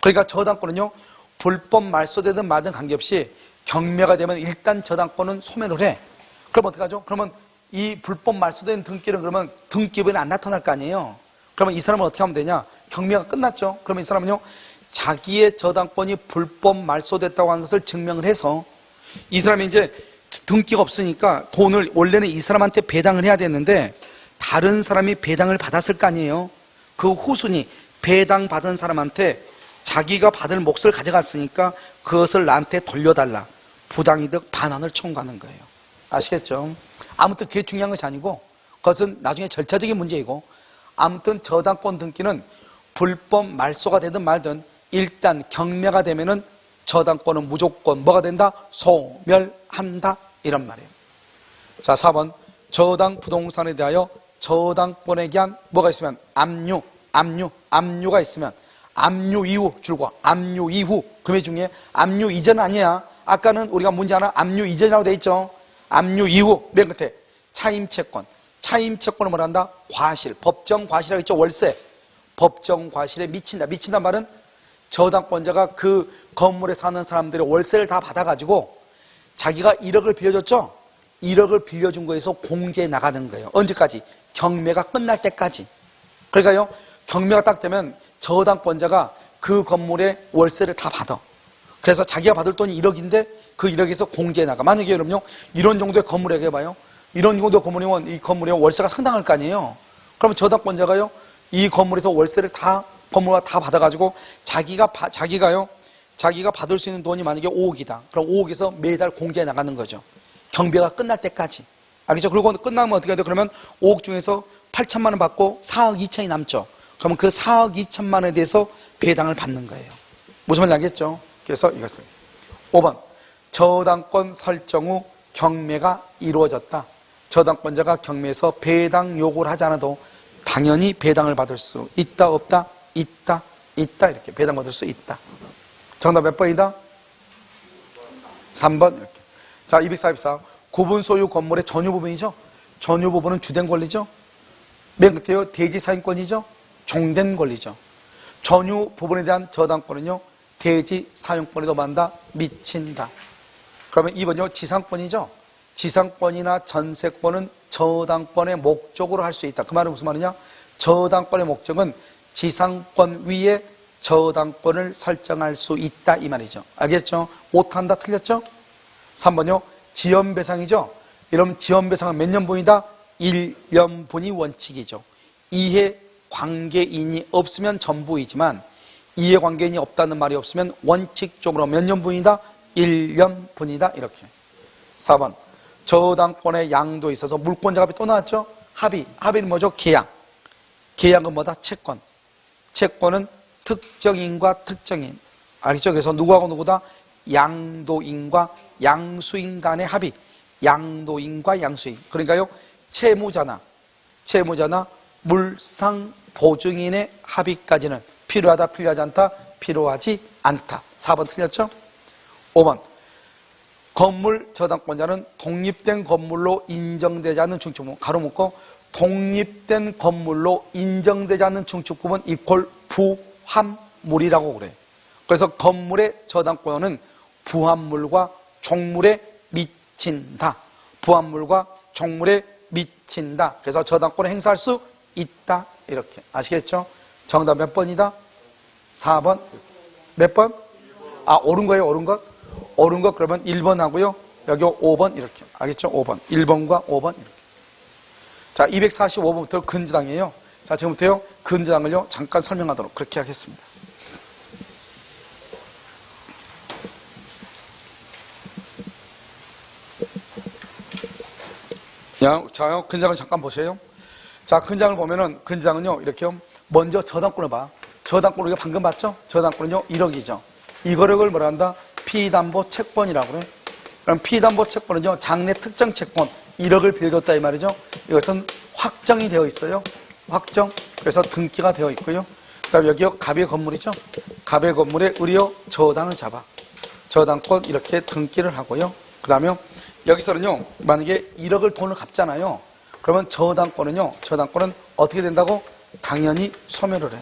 그러니까 저당권은요, 불법 말소되든 말든 관계없이 경매가 되면 일단 저당권은 소멸을 해. 그럼 어떻게 하죠? 그러면 이 불법 말소된 등기는 그러면 등기부에는 안 나타날 거 아니에요? 그러면 이 사람은 어떻게 하면 되냐? 경매가 끝났죠? 그러면 이 사람은요, 자기의 저당권이 불법 말소됐다고 하는 것을 증명을 해서 이 사람이 이제 등기가 없으니까 돈을 원래는 이 사람한테 배당을 해야 되는데 다른 사람이 배당을 받았을 거 아니에요? 그 후순위 배당 받은 사람한테 자기가 받을 몫을 가져갔으니까 그것을 나한테 돌려달라. 부당이득 반환을 청구하는 거예요. 아시겠죠? 아무튼 그게 중요한 것이 아니고 그것은 나중에 절차적인 문제이고, 아무튼 저당권 등기는 불법 말소가 되든 말든 일단 경매가 되면은 저당권은 무조건 뭐가 된다? 소멸한다. 이런 말이에요. 자, 4번. 저당 부동산에 대하여 저당권에 대한 뭐가 있으면 압류가 있으면 압류 이후 줄과 압류 이후 금액 중에 압류 이전 아니야. 아까는 우리가 문제 하나 압류 이전이라고 돼 있죠. 압류 이후 맨 끝에 차임채권. 차임채권은 뭐라 한다? 과실. 법정 과실이라고 있죠. 월세. 법정 과실에 미친다 말은 저당권자가 그 건물에 사는 사람들의 월세를 다 받아가지고 자기가 1억을 빌려줬죠? 1억을 빌려준 거에서 공제에 나가는 거예요. 언제까지? 경매가 끝날 때까지. 그러니까요, 경매가 딱 되면 저당권자가 그 건물의 월세를 다 받아. 그래서 자기가 받을 돈이 1억인데 그 1억에서 공제에 나가. 만약에 여러분요, 이런 정도의 건물에 해봐요. 이런 정도의 건물이면 이 건물의 월세가 상당할 거 아니에요? 그러면 저당권자가요, 이 건물에서 월세를 건물과 다 받아가지고 자기가 받을 수 있는 돈이 만약에 5억이다. 그럼 5억에서 매달 공제에 나가는 거죠. 경매가 끝날 때까지. 알겠죠? 그리고 끝나면 어떻게 해야 돼요? 그러면 5억 중에서 8천만 원 받고 4억 2천이 남죠. 그러면 그 4억 2천만 원에 대해서 배당을 받는 거예요. 무슨 말인지 알겠죠? 그래서 이것을 5번. 저당권 설정 후 경매가 이루어졌다. 저당권자가 경매에서 배당 요구를 하지 않아도 당연히 배당을 받을 수 있다 없다? 있다 이렇게 배당 받을 수 있다. 정답 몇 번이다? 3번 이렇게. 자, 244. 구분 소유 건물의 전유 부분이죠. 전유 부분은 주된 권리죠. 맨 끝에요. 대지 사용권이죠. 종된 권리죠. 전유 부분에 대한 저당권은요, 대지 사용권에도 만다 미친다. 그러면 2번요. 지상권이죠. 지상권이나 전세권은 저당권의 목적으로 할 수 있다. 그 말은 무슨 말이냐? 저당권의 목적은 지상권 위에 저당권을 설정할 수 있다 이 말이죠. 알겠죠? 못한다 틀렸죠? 3번요. 지연배상이죠. 이러면 지연배상은 몇 년분이다? 1년분이 원칙이죠. 이해관계인이 없으면 전부이지만 이해관계인이 없다는 말이 없으면 원칙적으로 몇 년분이다? 1년분이다 이렇게. 4번. 저당권의 양도에 있어서 물권자 합의 또 나왔죠? 합의는 뭐죠? 계약. 계약은 뭐다? 채권. 채권은 특정인과 특정인. 알겠죠? 그래서 누구하고 누구다? 양도인과 양수인 간의 합의. 양도인과 양수인. 그러니까요, 채무자나 물상보증인의 합의까지는 필요하다, 필요하지 않다, 필요하지 않다. 4번 틀렸죠? 5번. 건물 저당권자는 독립된 건물로 인정되지 않는 중축부분, 가로 묶고 독립된 건물로 인정되지 않는 중축부분 이퀄 부합물이라고 그래. 그래서 건물의 저당권은 부합물과 종물에 미친다. 부합물과 종물에 미친다. 그래서 저당권을 행사할 수 있다. 이렇게. 아시겠죠? 정답 몇 번이다? 4번. 몇 번? 아, 옳은 거예요, 옳은 것? 옳은 것 그러면 1번 하고요. 여기 5번 이렇게. 알겠죠? 5번. 1번과 5번 이렇게. 자, 245번부터 근저당이에요. 자, 지금부터요, 근저당을요, 잠깐 설명하도록 그렇게 하겠습니다. 자, 근저당을 잠깐 보세요. 자, 근저당을 보면은, 근저당은요, 이렇게 먼저 저당권을 봐. 저당권 우리가 방금 봤죠? 저당권은요, 1억이죠. 이거를 뭐라 한다? 피담보 채권이라고 그래. 그럼 피담보 채권은요, 장래 특정 채권 1억을 빌려줬다 이 말이죠. 이것은 확정이 되어 있어요. 확정. 그래서 등기가 되어 있고요. 그 다음에 여기 갑의 건물이죠. 갑의 건물에 의료 저당을 잡아. 저당권 이렇게 등기를 하고요. 그 다음에 여기서는요, 만약에 1억을 돈을 갚잖아요. 그러면 저당권은 어떻게 된다고? 당연히 소멸을 해.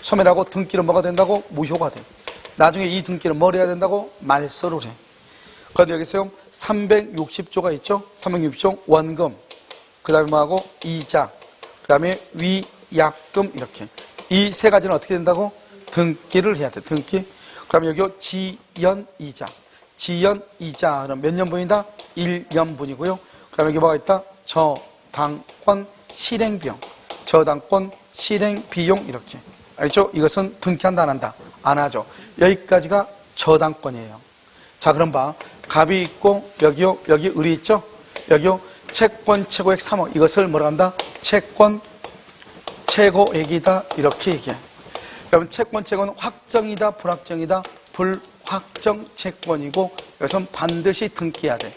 소멸하고 등기는 뭐가 된다고? 무효가 돼. 나중에 이 등기는 뭘 해야 된다고? 말소를 해. 그런데 여기서요, 360조가 있죠? 360조 원금, 그 다음에 뭐하고? 이자, 그 다음에 위약금 이렇게. 이 세 가지는 어떻게 된다고? 등기를 해야 돼. 등기. 그 다음에 여기 지연이자. 지연이자는 몇 년분이다? 1년분이고요. 그 다음에 여기 뭐가 있다? 저당권 실행비용. 저당권 실행비용 이렇게. 알죠? 이것은 등기한다 안 한다? 안 하죠. 여기까지가 저당권이에요. 자, 그럼 봐. 갑이 있고 여기요, 여기 을이 있죠? 여기요, 채권 최고액 3억. 이것을 뭐라 한다? 채권 최고액이다. 이렇게 얘기해. 그러면 채권 최고는 확정이다, 불확정이다? 불확정 채권이고 이것은 반드시 등기해야 돼.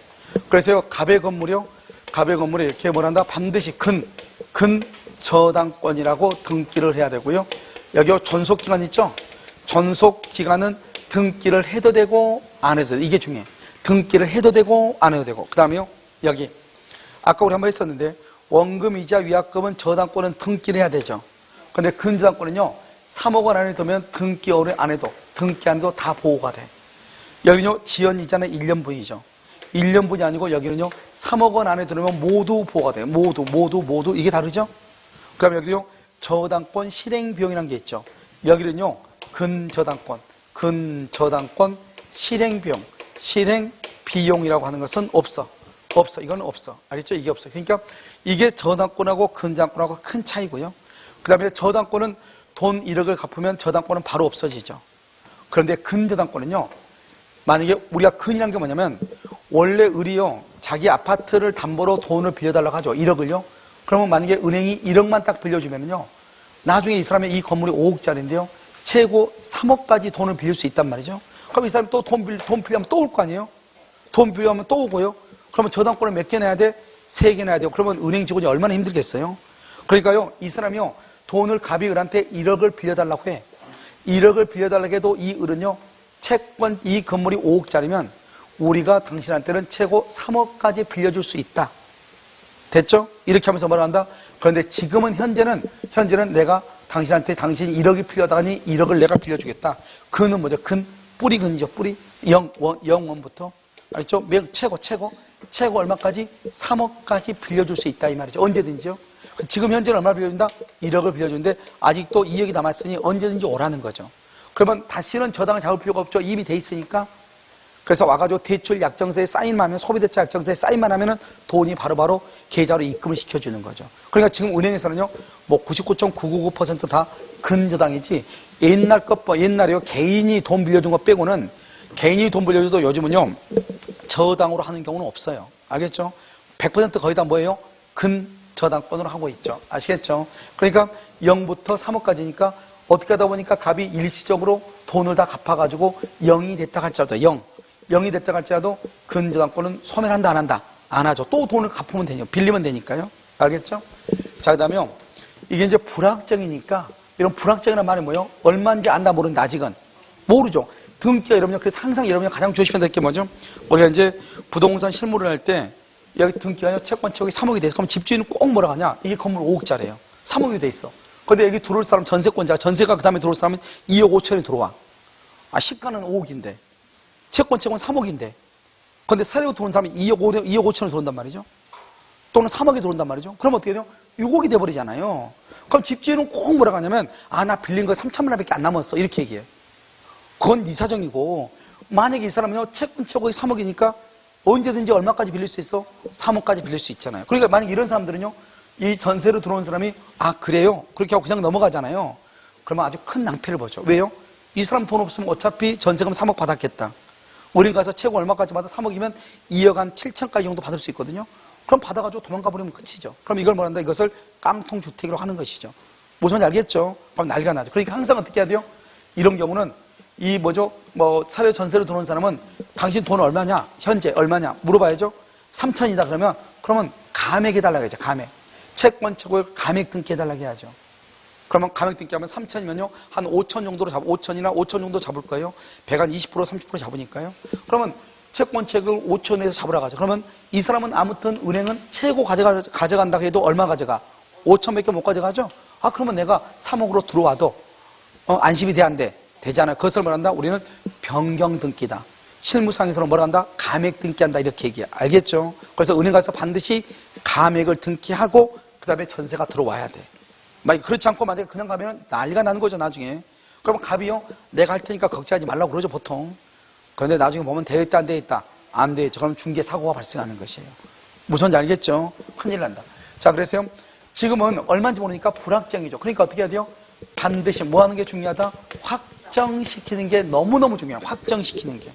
그래서요, 갑의 건물이요, 갑의 건물에 이렇게 뭐라 한다? 반드시 근 저당권이라고 등기를 해야 되고요. 여기요, 존속기간 있죠? 존속기간은 등기를 해도 되고 안 해도 돼. 이게 중요해. 등기를 해도 되고 안 해도 되고. 그 다음에요, 여기 아까 우리 한번 했었는데 원금, 이자, 위약금은 저당권은 등기를 해야 되죠. 근데 근저당권은요, 3억 원 안에 두면 등기 안 해도 등기 안 해도 다 보호가 돼. 여기는요, 지연이자는 1년분이죠. 1년분이 아니고 여기는요, 3억 원 안에 들으면 모두 보호가 돼요. 모두 이게 다르죠? 그 다음에 여기요, 저당권 실행비용이라는 게 있죠. 여기는요, 근저당권 실행비용, 실행비용이라고 하는 것은 없어. 이건 없어. 알겠죠? 이게 없어. 그러니까 이게 저당권하고 근저당권하고 큰 차이고요. 그 다음에 저당권은 돈 1억을 갚으면 저당권은 바로 없어지죠. 그런데 근저당권은요, 만약에 우리가 근이란 게 뭐냐면, 원래 을이요, 자기 아파트를 담보로 돈을 빌려달라고 하죠. 1억을요. 그러면 만약에 은행이 1억만 딱 빌려주면요, 나중에 이 사람의 이 건물이 5억짜리인데요, 최고 3억까지 돈을 빌릴 수 있단 말이죠. 그럼 이 사람이 또 돈 빌려면 또 올 거 아니에요? 돈 빌려면 또 오고요. 그러면 저당권을 몇 개 내야 돼? 3개 내야 돼요. 그러면 은행 직원이 얼마나 힘들겠어요? 그러니까요, 이 사람이요, 돈을 갑이 을한테 1억을 빌려달라고 해. 1억을 빌려달라고 해도 이 을은요, 채권, 이 건물이 5억짜리면 우리가 당신한테는 최고 3억까지 빌려줄 수 있다. 됐죠? 이렇게 하면서 뭐라 한다? 그런데 지금은 현재는 내가 당신한테 당신 1억이 필요하다니 1억을 내가 빌려주겠다. 근은 뭐죠? 뿌리근이죠. 뿌리. 0원부터. 알죠? 최고 얼마까지? 3억까지 빌려줄 수 있다 이 말이죠. 언제든지요. 지금 현재는 얼마 빌려준다? 1억을 빌려주는데 아직도 2억이 남았으니 언제든지 오라는 거죠. 그러면 다시는 저당을 잡을 필요가 없죠. 이미 돼 있으니까. 그래서 와가지고 대출 약정서에 사인만 하면, 소비대차 약정서에 사인만 하면은 돈이 바로바로 계좌로 입금을 시켜주는 거죠. 그러니까 지금 은행에서는요, 뭐 99.999% 다 근저당이지, 옛날에요, 개인이 돈 빌려준 거 빼고는, 개인이 돈 빌려줘도 요즘은요, 저당으로 하는 경우는 없어요. 알겠죠? 100% 거의 다 뭐예요? 저당권으로 하고 있죠. 아시겠죠? 그러니까 0부터 3호까지니까 어떻게 하다 보니까 갑이 일시적으로 돈을 다 갚아가지고 0이 됐다 할지라도 0이 됐다 할지라도 근저당권은 소멸한다 안 한다? 안 하죠. 또 돈을 갚으면 되니까 빌리면 되니까요. 알겠죠? 자, 그다음에 이게 이제 불확정이니까 이런 불확정이라는 말이 뭐예요? 얼마인지 안다 모른다 아직은 모르죠. 등기가 이러면 그래서 항상 여러분이 가장 조심해야 될 게 뭐죠? 우리가 이제 부동산 실물을 할 때 여기 등기가 채권 채권이 3억이 돼 있어. 그럼 집주인은 꼭 뭐라고 하냐? 이게 건물 5억짜리예요. 3억이 돼 있어. 근데 여기 들어올 사람 전세권자, 전세가 그 다음에 들어올 사람은 2억 5천이 들어와. 아, 시가는 5억인데. 채권 3억인데. 근데 새로 들어온 사람이 2억 5천이 들어온단 말이죠. 또는 3억이 들어온단 말이죠. 그럼 어떻게 돼요? 6억이 돼버리잖아요. 그럼 집주인은 꼭 뭐라고 하냐면, 아, 나 빌린 거 3천만 원밖에 안 남았어. 이렇게 얘기해요. 그건 네 사정이고, 만약에 이 사람은요, 채권 최고의 3억이니까 언제든지 얼마까지 빌릴 수 있어? 3억까지 빌릴 수 있잖아요. 그러니까 만약에 이런 사람들은요, 이 전세로 들어온 사람이, 아, 그래요? 그렇게 하고 그냥 넘어가잖아요. 그러면 아주 큰 낭패를 보죠. 왜요? 이 사람 돈 없으면 어차피 전세금 3억 받았겠다. 우린 가서 최고 얼마까지 받아? 3억이면 2억 한 7천까지 정도 받을 수 있거든요. 그럼 받아가지고 도망가 버리면 끝이죠. 그럼 이걸 뭐란다? 이것을 깡통주택으로 하는 것이죠. 무슨 말인지 알겠죠? 그럼 난리가 나죠. 그러니까 항상 어떻게 해야 돼요? 이런 경우는 이 뭐죠? 사료 전세로 들어온 사람은 당신 돈 얼마냐? 현재 얼마냐? 물어봐야죠. 3천이다 그러면 감액해달라고 하죠. 감액. 채권 최고를 감액 등기해달라고 해야죠. 그러면 감액 등기하면 3천이면요. 한 5천 정도로 5천이나 5천 정도 잡을 거예요. 100 한 20%, 30% 잡으니까요. 그러면 채권 책을 5천에서 잡으러 가죠. 그러면 이 사람은 아무튼 은행은 최고 가져간다고 해도 얼마 가져가? 5천밖에 못 가져가죠? 아, 그러면 내가 3억으로 들어와도 안심이 돼, 안 돼? 되잖아요. 그것을 뭐란다? 우리는 변경 등기다. 실무상에서는 뭐라 한다? 감액 등기한다. 이렇게 얘기해. 알겠죠? 그래서 은행 가서 반드시 감액을 등기하고 그 다음에 전세가 들어와야 돼. 만약 그렇지 않고 만약에 그냥 가면 난리가 나는 거죠, 나중에. 그러면 갑이요, 내가 할 테니까 걱정하지 말라고 그러죠, 보통. 그런데 나중에 보면 되어있다, 안 되어있다? 안 되어있죠. 그럼 중개사고가 발생하는 것이에요. 무슨지 알겠죠? 큰일 난다. 자, 그래서요, 지금은 얼마인지 모르니까 불확정이죠. 그러니까 어떻게 해야 돼요? 반드시 뭐 하는 게 중요하다? 확정시키는 게 너무너무 중요해요. 확정시키는 게.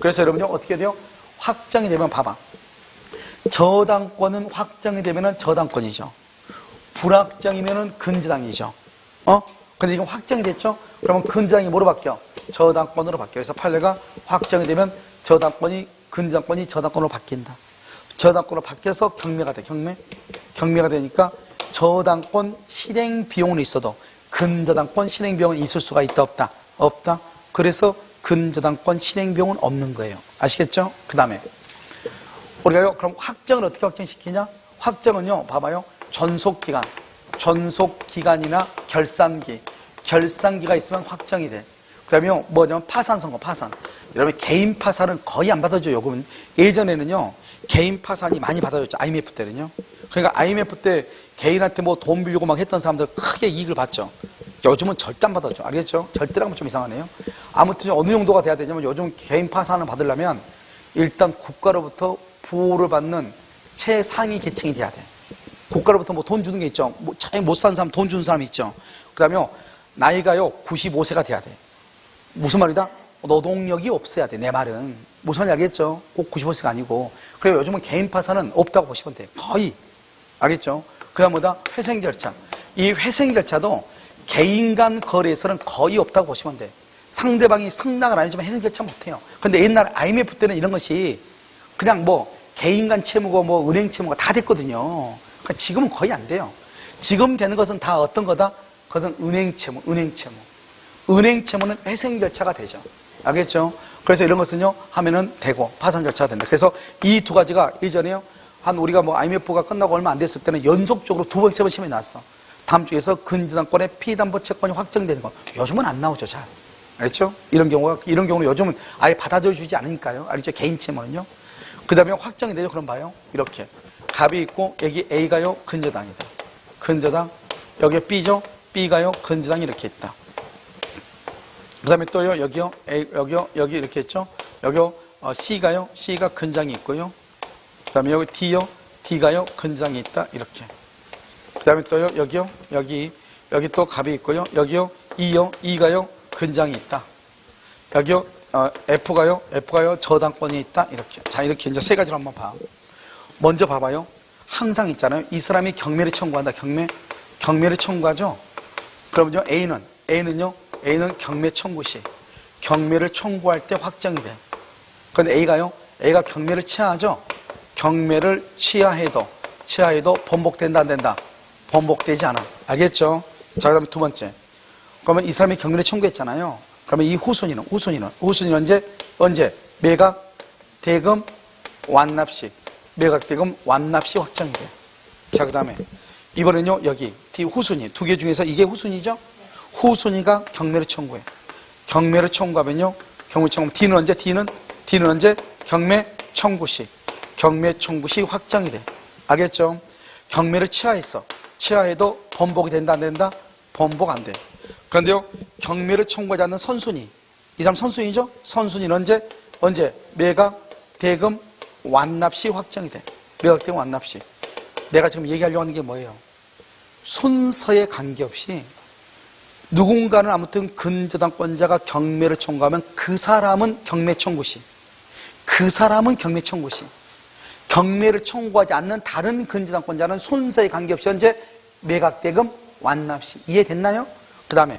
그래서 여러분요, 어떻게 돼요? 확정이 되면 봐봐. 저당권은 확정이 되면은 저당권이죠. 불확정이면은 근저당이죠. 근데 지금 확정이 됐죠? 그러면 근저당이 뭐로 바뀌어? 저당권으로 바뀌어. 그래서 판례가 확정이 되면 저당권이 근저당권이 저당권으로 바뀐다. 저당권으로 바뀌어서 경매가 돼. 경매가 되니까 저당권 실행 비용은 있어도 근저당권 실행 비용은 있을 수가 있다 없다? 없다. 그래서 근저당권 실행 비용은 없는 거예요. 아시겠죠? 그 다음에 우리가요, 그럼 확정을 어떻게 확정시키냐? 확정은요, 봐봐요. 전속기간이나 결산기가 있으면 확정이 돼. 그 다음에 뭐냐면 파산선고, 파산. 여러분, 개인 파산은 거의 안 받아줘요, 요금은. 예전에는요, 개인 파산이 많이 받아줬죠, IMF 때는요. 그러니까 IMF 때 개인한테 뭐 돈 빌리고 막 했던 사람들 크게 이익을 봤죠. 요즘은 절대 안 받아줘. 알겠죠? 절대라면 좀 이상하네요. 아무튼 어느 정도가 돼야 되냐면 요즘 개인 파산을 받으려면 일단 국가로부터 보호를 받는 최상위 계층이 돼야 돼. 국가로부터 뭐 돈 주는 게 있죠. 뭐 잘 못 사는 사람 돈 주는 사람이 있죠. 그 다음에 나이가요 95세가 돼야 돼. 무슨 말이다? 노동력이 없어야 돼. 내 말은 무슨 말인지 알겠죠? 꼭 95세가 아니고. 그래요. 요즘은 개인 파산은 없다고 보시면 돼. 거의. 알겠죠? 그 다음 뭐다? 회생 절차. 이 회생 절차도 개인 간 거래에서는 거의 없다고 보시면 돼. 상대방이 승낙을 안 해주면 회생 절차 못해요. 근데 옛날 IMF 때는 이런 것이 그냥 뭐 개인 간 채무고 뭐 은행 채무가 다 됐거든요. 그러니까 지금은 거의 안 돼요. 지금 되는 것은 다 어떤 거다? 그것은 은행 채무는 회생 절차가 되죠. 알겠죠? 그래서 이런 것은요, 하면은 되고, 파산 절차가 된다. 그래서 이 두 가지가 예전에요, 한 우리가 뭐 IMF가 끝나고 얼마 안 됐을 때는 연속적으로 2번, 3번 시험이 나왔어. 다음 주에서 근저당권의 피담보 채권이 확정되는 거. 요즘은 안 나오죠, 잘. 알겠죠? 이런 경우는 요즘은 아예 받아줘 주지 않으니까요. 알겠죠? 개인 채무는요. 그 다음에 확정이 되죠? 그럼 봐요. 이렇게. 갑이 있고, 여기 A가요, 근저당이다. 근저당. 여기 B죠? B가요, 근저당이 이렇게 있다. 그 다음에 또요, 여기요, 여기 이렇게 있죠? 여기요, C가 근저당이 있고요. 그 다음에 여기 D가요, 근저당이 있다. 이렇게. 그 다음에 또요, 여기 또 갑이 있고요. 여기요, E가요, 근저당이 있다. 여기요, F가요, 저당권이 있다. 이렇게. 자, 이렇게 이제 세 가지로 한번 봐. 먼저 봐봐요. 항상 있잖아요. 이 사람이 경매를 청구한다. 경매를 청구하죠. 그러면요, A는요, A는 경매 청구 시 경매를 청구할 때 확정이 돼. 그런데 A가 경매를 취하하죠. 경매를 취하해도 번복된다, 안 된다? 번복되지 않아. 알겠죠? 자, 그 다음에 두 번째. 그러면 이 사람이 경매를 청구했잖아요. 그러면 이 후순위는 언제? 매각, 대금, 완납 시. 매각, 대금, 완납 시 확정이 돼. 자, 그 다음에. 이번엔요, 여기. D 후순위. 두 개 중에서 이게 후순위죠? 후순위가 경매를 청구해. 경매를 청구하면요, D는 언제? 경매 청구 시. 경매 청구 시 확정이 돼. 알겠죠? 경매를 취하해도 번복이 된다, 안 된다? 번복 안 돼. 그런데요, 경매를 청구하지 않는 선순위. 이 사람 선순위죠? 선순위는 언제? 매각, 대금, 완납 시 확정이 돼. 매각, 대금, 완납 시. 내가 지금 얘기하려고 하는 게 뭐예요? 순서에 관계없이 누군가는 아무튼 근저당권자가 경매를 청구하면 그 사람은 경매 청구 시. 경매를 청구하지 않는 다른 근저당권자는 순서에 관계없이 현재 매각대금 완납시. 이해됐나요? 그 다음에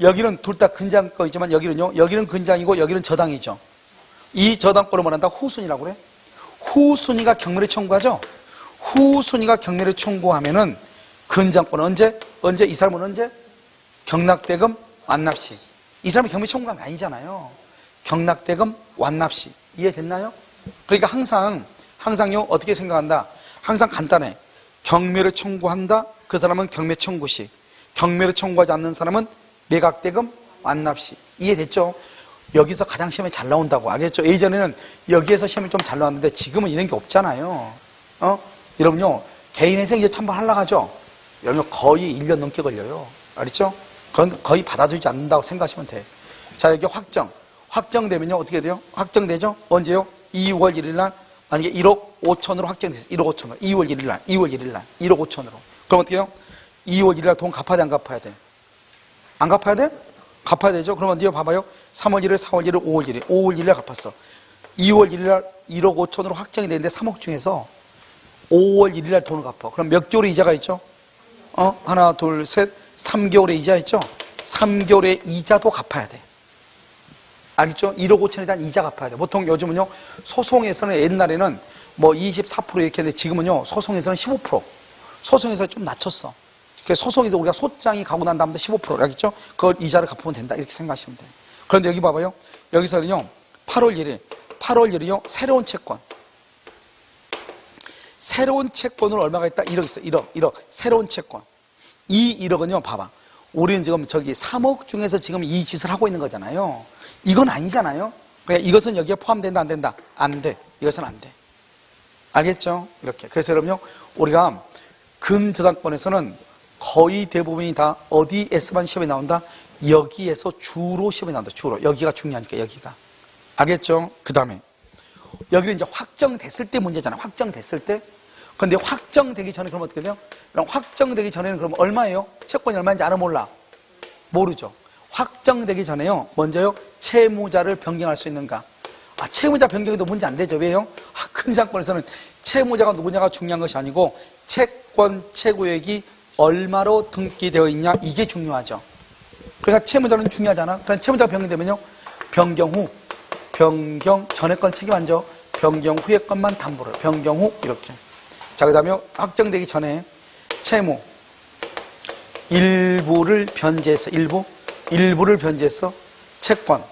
여기는 둘 다 근저당권이지만 여기는 근저당이고 여기는 저당이죠. 이 저당권을 뭐란다? 후순위라고 그래. 후순위가 경매를 청구하죠. 후순위가 경매를 청구하면은 근저당권은 언제? 이 사람은 언제? 경락대금 완납시. 이 사람이 경매 청구하면 아니잖아요. 경락대금 완납시. 이해됐나요? 그러니까 항상요, 어떻게 생각한다? 항상 간단해. 경매를 청구한다. 그 사람은 경매 청구 시. 경매를 청구하지 않는 사람은 매각대금 완납시. 이해됐죠? 여기서 가장 시험에 잘 나온다고. 알겠죠? 예전에는 여기에서 시험이 좀 잘 나왔는데 지금은 이런 게 없잖아요. 여러분요, 개인회생 이제 참번 하려고 하죠? 여러분 거의 1년 넘게 걸려요. 알겠죠? 그건 거의 받아주지 않는다고 생각하시면 돼. 자, 여기 확정되면요, 어떻게 돼요? 확정되죠? 언제요? 2월 1일 날, 만약에 1억 5천으로 확정됐어요. 1억 5천으로. 2월 1일 날, 1억 5천으로. 그럼 어떻게 해요? 2월 1일 날 돈 갚아야 돼, 안 갚아야 돼? 안 갚아야 돼? 갚아야 되죠? 그러면 어디요? 봐봐요. 3월 1일, 4월 1일, 5월 1일. 5월 1일 날 갚았어. 2월 1일 날 1억 5천으로 확정이 되는데 3억 중에서 5월 1일 날 돈을 갚아. 그럼 몇 개월의 이자가 있죠? 하나, 둘, 셋, 3개월의 이자 있죠? 3개월의 이자도 갚아야 돼. 알겠죠? 1억 5천에 대한 이자 갚아야 돼. 보통 요즘은요, 소송에서는 옛날에는 뭐 24% 이렇게 했는데 지금은요, 소송에서는 15%. 소송에서 좀 낮췄어. 그래서 소송에서 우리가 소장이 가고 난 다음에 15%. 알겠죠? 그걸 이자를 갚으면 된다. 이렇게 생각하시면 돼요. 그런데 여기 봐봐요. 여기서는요, 8월 1일이요, 새로운 채권. 새로운 채권을 얼마가 있다? 1억 있어. 1억. 새로운 채권. 이 1억은요, 봐봐. 우리는 지금 저기 3억 중에서 지금 이 짓을 하고 있는 거잖아요. 이건 아니잖아요. 그러니까 이것은 여기에 포함된다, 안 된다? 안 돼. 이것은 안 돼. 알겠죠? 이렇게. 그래서 여러분요, 우리가 근저당권에서는 거의 대부분이 다 어디에서만 시험이 나온다? 여기에서 주로 시험이 나온다. 주로. 여기가 중요하니까, 여기가. 알겠죠? 그 다음에 여기는 이제 확정됐을 때 문제잖아. 확정됐을 때. 근데 확정되기 전에 그럼 어떻게 돼요? 그럼 확정되기 전에는 그럼 얼마예요? 채권이 얼마인지 알아, 몰라? 모르죠. 확정되기 전에요, 먼저요, 채무자를 변경할 수 있는가? 채무자 변경도 문제 안 되죠. 왜요? 근저당권에서는 채무자가 누구냐가 중요한 것이 아니고 채권 채무액이 얼마로 등기되어 있냐, 이게 중요하죠. 그러니까 채무자는 중요하잖아. 그러니까 채무자가 변경되면요, 변경 전에 건 책임 안 져. 변경 후의 것만 담보를. 변경 후 이렇게. 자, 그 다음에 확정되기 전에 채무 일부를 변제해서 일부를 변제해서 채권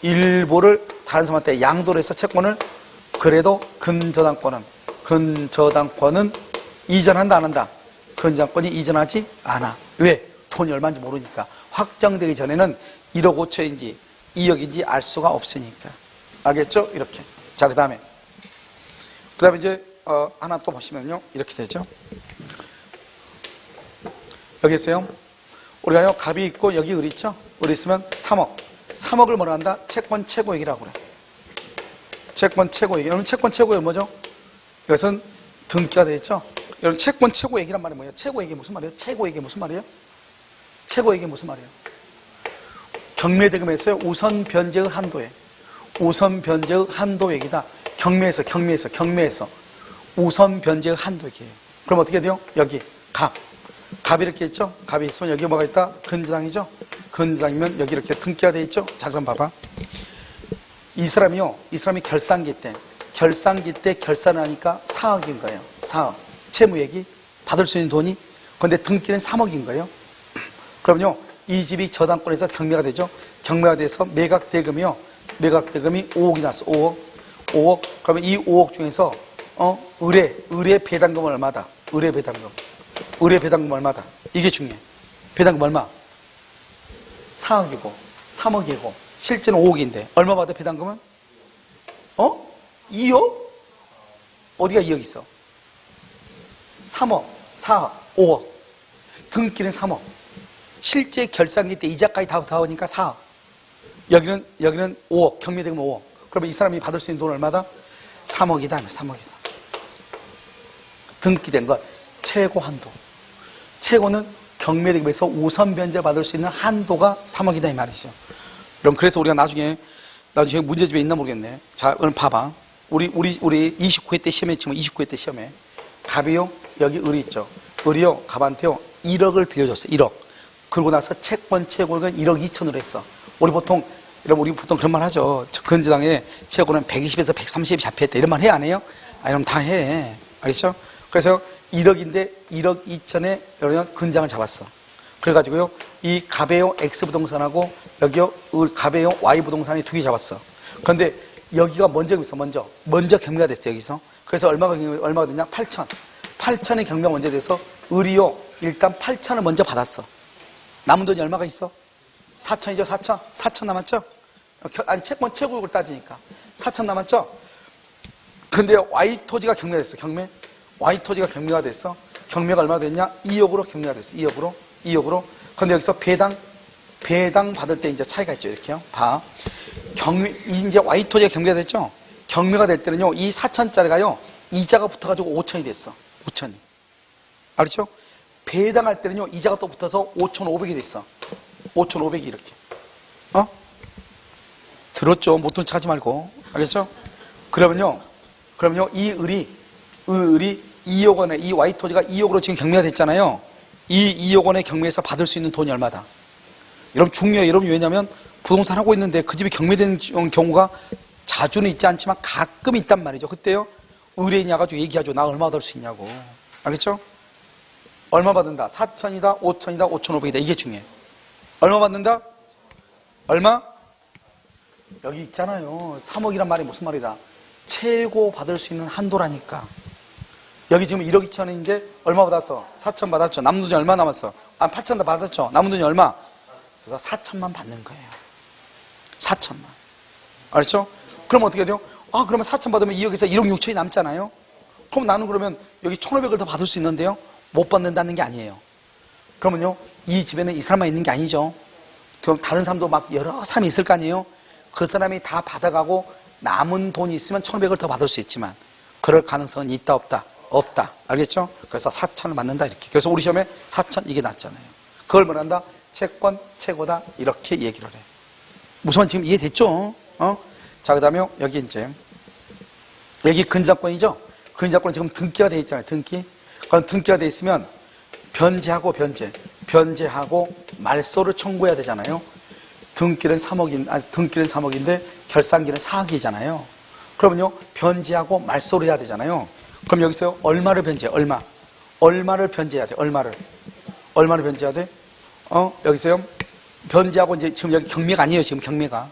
일부를 다른 사람한테 양도를 해서 채권을, 그래도 근저당권은 이전한다, 안 한다? 근저당권이 이전하지 않아. 왜? 돈이 얼마인지 모르니까. 확정되기 전에는 1억 5천인지 2억인지 알 수가 없으니까. 알겠죠? 이렇게. 자, 그 다음에 이제 하나 또 보시면요, 이렇게 되죠. 여기 있어요. 우리가요, 갑이 있고 여기 을이 있죠. 을이 있으면 3억을 뭐라 한다? 채권 최고액이라고 그래. 채권 최고액. 여러분, 채권 최고액 뭐죠? 이것은 등기가 되어 있죠. 여러분, 채권 최고액이란 말이 뭐예요? 최고액이 무슨 말이에요? 최고액이 무슨 말이에요? 최고액이 무슨 말이에요? 경매대금에서요, 우선 변제의 한도액. 우선 변제의 한도액이다. 경매에서. 우선 변제의 한도 얘기예요. 그럼 어떻게 돼요? 여기 갑이 이렇게 있죠? 갑이 있으면 여기 뭐가 있다? 근저당이죠? 근저당이면 여기 이렇게 등기가 돼 있죠? 자, 그럼 봐봐. 이 사람이 결산기 때 결산을 하니까 4억인 거예요. 4억. 채무액이 받을 수 있는 돈이. 그런데 등기는 3억인 거예요. 그럼요, 이 집이 저당권에서 경매가 되죠? 경매가 돼서 매각대금이 5억이 났어. 5억. 그러면 이 5억 중에서, 의뢰 배당금은 얼마다? 의뢰 배당금 얼마다? 이게 중요해. 배당금 얼마? 4억이고, 3억이고, 실제는 5억인데, 얼마 받아, 배당금은? 2억? 어디가 2억 있어? 3억, 4억, 5억. 등기는 3억. 실제 결산기 때 이자까지 다 오니까 4억. 여기는 5억, 경매대금 5억. 그러면 이 사람이 받을 수 있는 돈 얼마다? 3억이다. 3억이다. 등기된 것, 최고 한도. 최고는 경매대금에서 우선 변제 받을 수 있는 한도가 3억이다 이 말이죠. 그럼 그래서 우리가 나중에 문제집에 있나 모르겠네. 자, 그럼 봐봐. 우리 29회 때 시험에 치면 29회 때 시험에 갑이요, 여기 을이 있죠. 을이요, 갑한테요 1억을 빌려줬어. 1억. 그러고 나서 채권 최고가 1억 2천으로 했어. 우리 보통 그런 말 하죠. 근저당에 최고는 120에서 130이 잡혀있다. 이런 말 해, 안 해요? 이러면 다 해. 알겠죠? 그래서 1억인데 1억 2천에 근장을 잡았어. 그래가지고요, 이 갑에요 X 부동산하고 여기요 갑에요 Y 부동산이 두 개 잡았어. 그런데 여기가 먼저 경매가 됐어. 여기서. 그래서 얼마가 됐냐? 8천의 경매가 먼저 돼서 을이요 일단 8천을 먼저 받았어. 남은 돈이 얼마가 있어? 4천이죠. 4천 남았죠? 아니, 채권 최고액을 따지니까 4천 남았죠? 근데 Y 토지가 경매가 됐어. Y 토지가 경매가 됐어. 경매가 얼마 됐냐? 2억으로 경매가 됐어. 2억으로. 근데 여기서 배당 받을 때 이제 차이가 있죠. 이렇게요. 봐. 이제 Y 토지가 경매가 됐죠? 경매가 될 때는요, 이 4천짜리가요, 이자가 붙어가지고 5천이 됐어. 5천이. 알았죠? 배당할 때는요, 이자가 또 붙어서 5,500이 됐어. 5,500이 이렇게. 들었죠? 못 돈 척하지 말고. 알겠죠? 그러면요, 이 을이 2억 원에, 이 Y 토지가 2억으로 지금 경매가 됐잖아요. 이 2억 원의 경매에서 받을 수 있는 돈이 얼마다? 여러분 중요해요. 여러분 왜냐면 부동산 하고 있는데 그 집이 경매되는 경우가 자주는 있지 않지만 가끔 있단 말이죠. 그때요, 의뢰인이 와가지고 얘기하죠. 나 얼마 받을 수 있냐고. 알겠죠? 얼마 받는다? 4천이다, 5천이다, 5,500이다. 이게 중요해. 얼마 받는다? 얼마? 여기 있잖아요. 3억이란 말이 무슨 말이다? 최고 받을 수 있는 한도라니까. 여기 지금 1억 2천인데 얼마 받았어? 4천 받았죠. 남은 돈이 얼마 남았어? 8천 다 받았죠. 남은 돈이 얼마? 그래서 4천만 받는 거예요. 4천만. 알았죠? 그럼 어떻게 돼요? 그러면 4천 받으면 2억에서 1억 6천이 남잖아요. 그럼 나는 그러면 여기 1,500을 더 받을 수 있는데요, 못 받는다는 게 아니에요. 그러면요, 이 집에는 이 사람만 있는 게 아니죠. 그럼 다른 사람도 막 여러 사람이 있을 거 아니에요. 그 사람이 다 받아가고 남은 돈이 있으면 1,500을 더 받을 수 있지만 그럴 가능성은 있다 없다. 알겠죠? 그래서 4천을 받는다 이렇게. 그래서 우리 시험에 4천 이게 났잖아요. 그걸 뭐란다? 채권 최고다 이렇게 얘기를 해. 무슨 말 지금 이해됐죠? 자, 그 다음에 여기 이제 여기 근저당권이죠? 근저당권은 지금 등기가 돼 있잖아요. 그럼 등기가 돼 있으면 변제하고 말소를 청구해야 되잖아요. 등기는 3억인데 결산기는 4억이잖아요. 그러면요, 변제하고 말소를 해야 되잖아요. 그럼 여기서 얼마를 변제해? 얼마를 변제해야 돼? 얼마를 변제해야 돼? 여기서요, 변제하고 이제 지금 여기 경매가 아니에요. 지금 경매가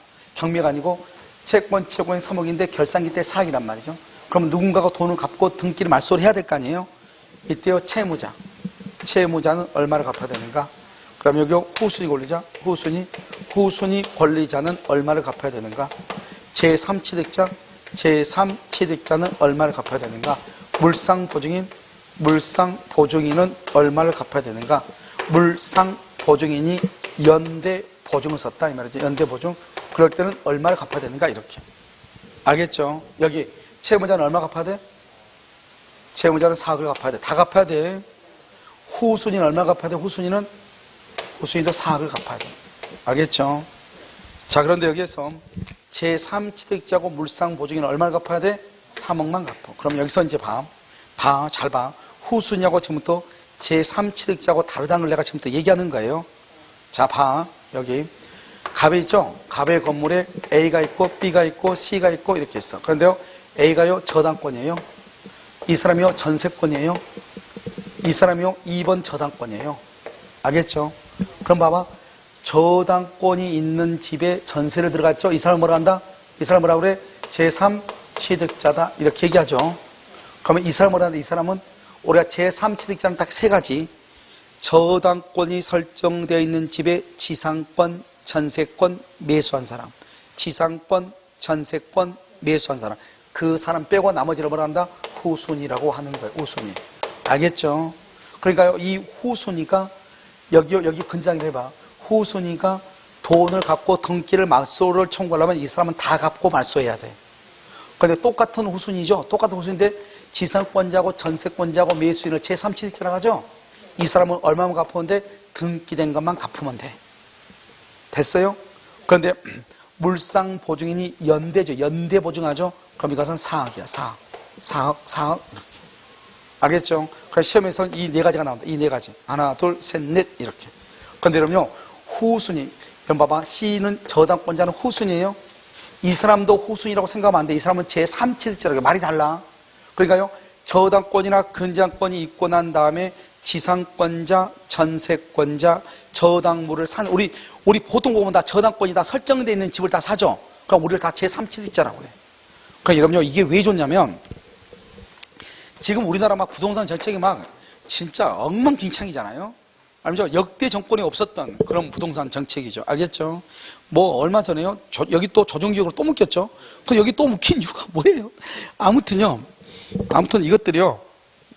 아니고 채권 최고인 3억인데 결산기 때 4억이란 말이죠. 그럼 누군가가 돈을 갚고 등기를 말소를 해야 될 거 아니에요? 이때요, 채무자는 얼마를 갚아야 되는가? 그럼 여기 후순위 권리자, 후순위 권리자는 얼마를 갚아야 되는가? 제3취득자는 얼마를 갚아야 되는가? 물상보증인은 얼마를 갚아야 되는가? 물상보증인이 연대보증을 썼다 이 말이죠. 연대보증. 그럴 때는 얼마를 갚아야 되는가? 이렇게. 알겠죠? 여기 채무자는 얼마 갚아야 돼? 채무자는 4억을 갚아야 돼. 다 갚아야 돼. 후순위는 얼마 갚아야 돼? 후순위도 4억을 갚아야 돼. 알겠죠? 자, 그런데 여기에서 제3취득자고 물상보증인은 얼마를 갚아야 돼? 3억만 갚아. 그럼 여기서 이제 봐. 잘 봐. 후순위하고 지금부터 제3취득자하고 다르다는 걸 내가 지금부터 얘기하는 거예요. 자, 봐. 여기. 갑에 있죠? 갑의 건물에 A가 있고, B가 있고, C가 있고, 이렇게 있어. 그런데요, A가요, 저당권이에요. 이 사람이요, 전세권이에요. 이 사람이요, 2번 저당권이에요. 알겠죠? 그럼 봐봐. 저당권이 있는 집에 전세를 들어갔죠? 이 사람 뭐라 한다? 이 사람 뭐라 그래? 제3취득자다. 이렇게 얘기하죠. 그러면 이 사람 뭐라 한다? 이 사람은 우리가 제3취득자는 딱 세 가지. 저당권이 설정되어 있는 집에 지상권, 전세권, 매수한 사람. 지상권, 전세권, 매수한 사람. 그 사람 빼고 나머지를 뭐라 한다? 후순위라고 하는 거예요. 후순위. 알겠죠? 그러니까요, 이 후순위가 여기 근장을 해봐. 후순위가 돈을 갚고 등기를 말소를 청구하려면 이 사람은 다 갚고 말소해야 돼. 그런데 똑같은 후순위죠. 똑같은 후순위인데 지상권자하고 전세권자하고 매수인을 제3취득자라고 하죠. 이 사람은 얼마만 갚으면 등기된 것만 갚으면 돼. 됐어요? 그런데 물상 보증인이 연대죠. 연대 보증하죠. 그럼 이것은 사학이야. 사학 이렇게. 알겠죠? 그래서 시험에서는 이 네 가지가 나온다. 이 네 가지. 하나, 둘, 셋, 넷 이렇게. 그런데 여러분요, 후순위. 여러분 봐봐. C는 저당권자는 후순위예요. 이 사람도 후순위라고 생각하면 안 돼. 이 사람은 제3취득자라고. 말이 달라. 그러니까요, 저당권이나 근저당권이 있고 난 다음에 지상권자, 전세권자, 저당물을 산, 우리 보통 보면 다 저당권이 다 설정되어 있는 집을 다 사죠. 그럼 우리를 다 제3취득자라고 그래. 그러니까 여러분요, 이게 왜 좋냐면, 지금 우리나라 막 부동산 정책이 막 진짜 엉망진창이잖아요. 알죠? 역대 정권에 없었던 그런 부동산 정책이죠. 알겠죠? 뭐 얼마 전에요. 여기 또 조정지역으로 또 묶였죠. 그 여기 또 묶인 이유가 뭐예요? 아무튼 이것들이요.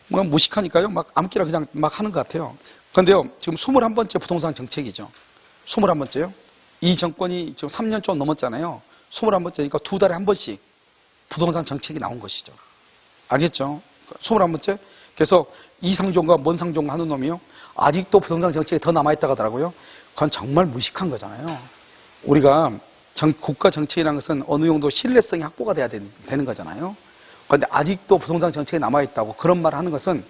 뭐 무식하니까요. 막 암기라 그냥 막 하는 것 같아요. 그런데요. 지금 21번째 부동산 정책이죠. 21번째요. 이 정권이 지금 3년 좀 넘었잖아요. 21번째니까 2달에 한 번씩 부동산 정책이 나온 것이죠. 알겠죠? 21번째. 그래서 이상종과 먼상종 하는 놈이요. 아직도 부동산 정책이 더 남아있다고 하더라고요. 그건 정말 무식한 거잖아요. 우리가 국가 정책이라는 것은 어느 정도 신뢰성이 확보가 돼야 되는 거잖아요. 그런데 아직도 부동산 정책이 남아있다고 그런 말을 하는 것은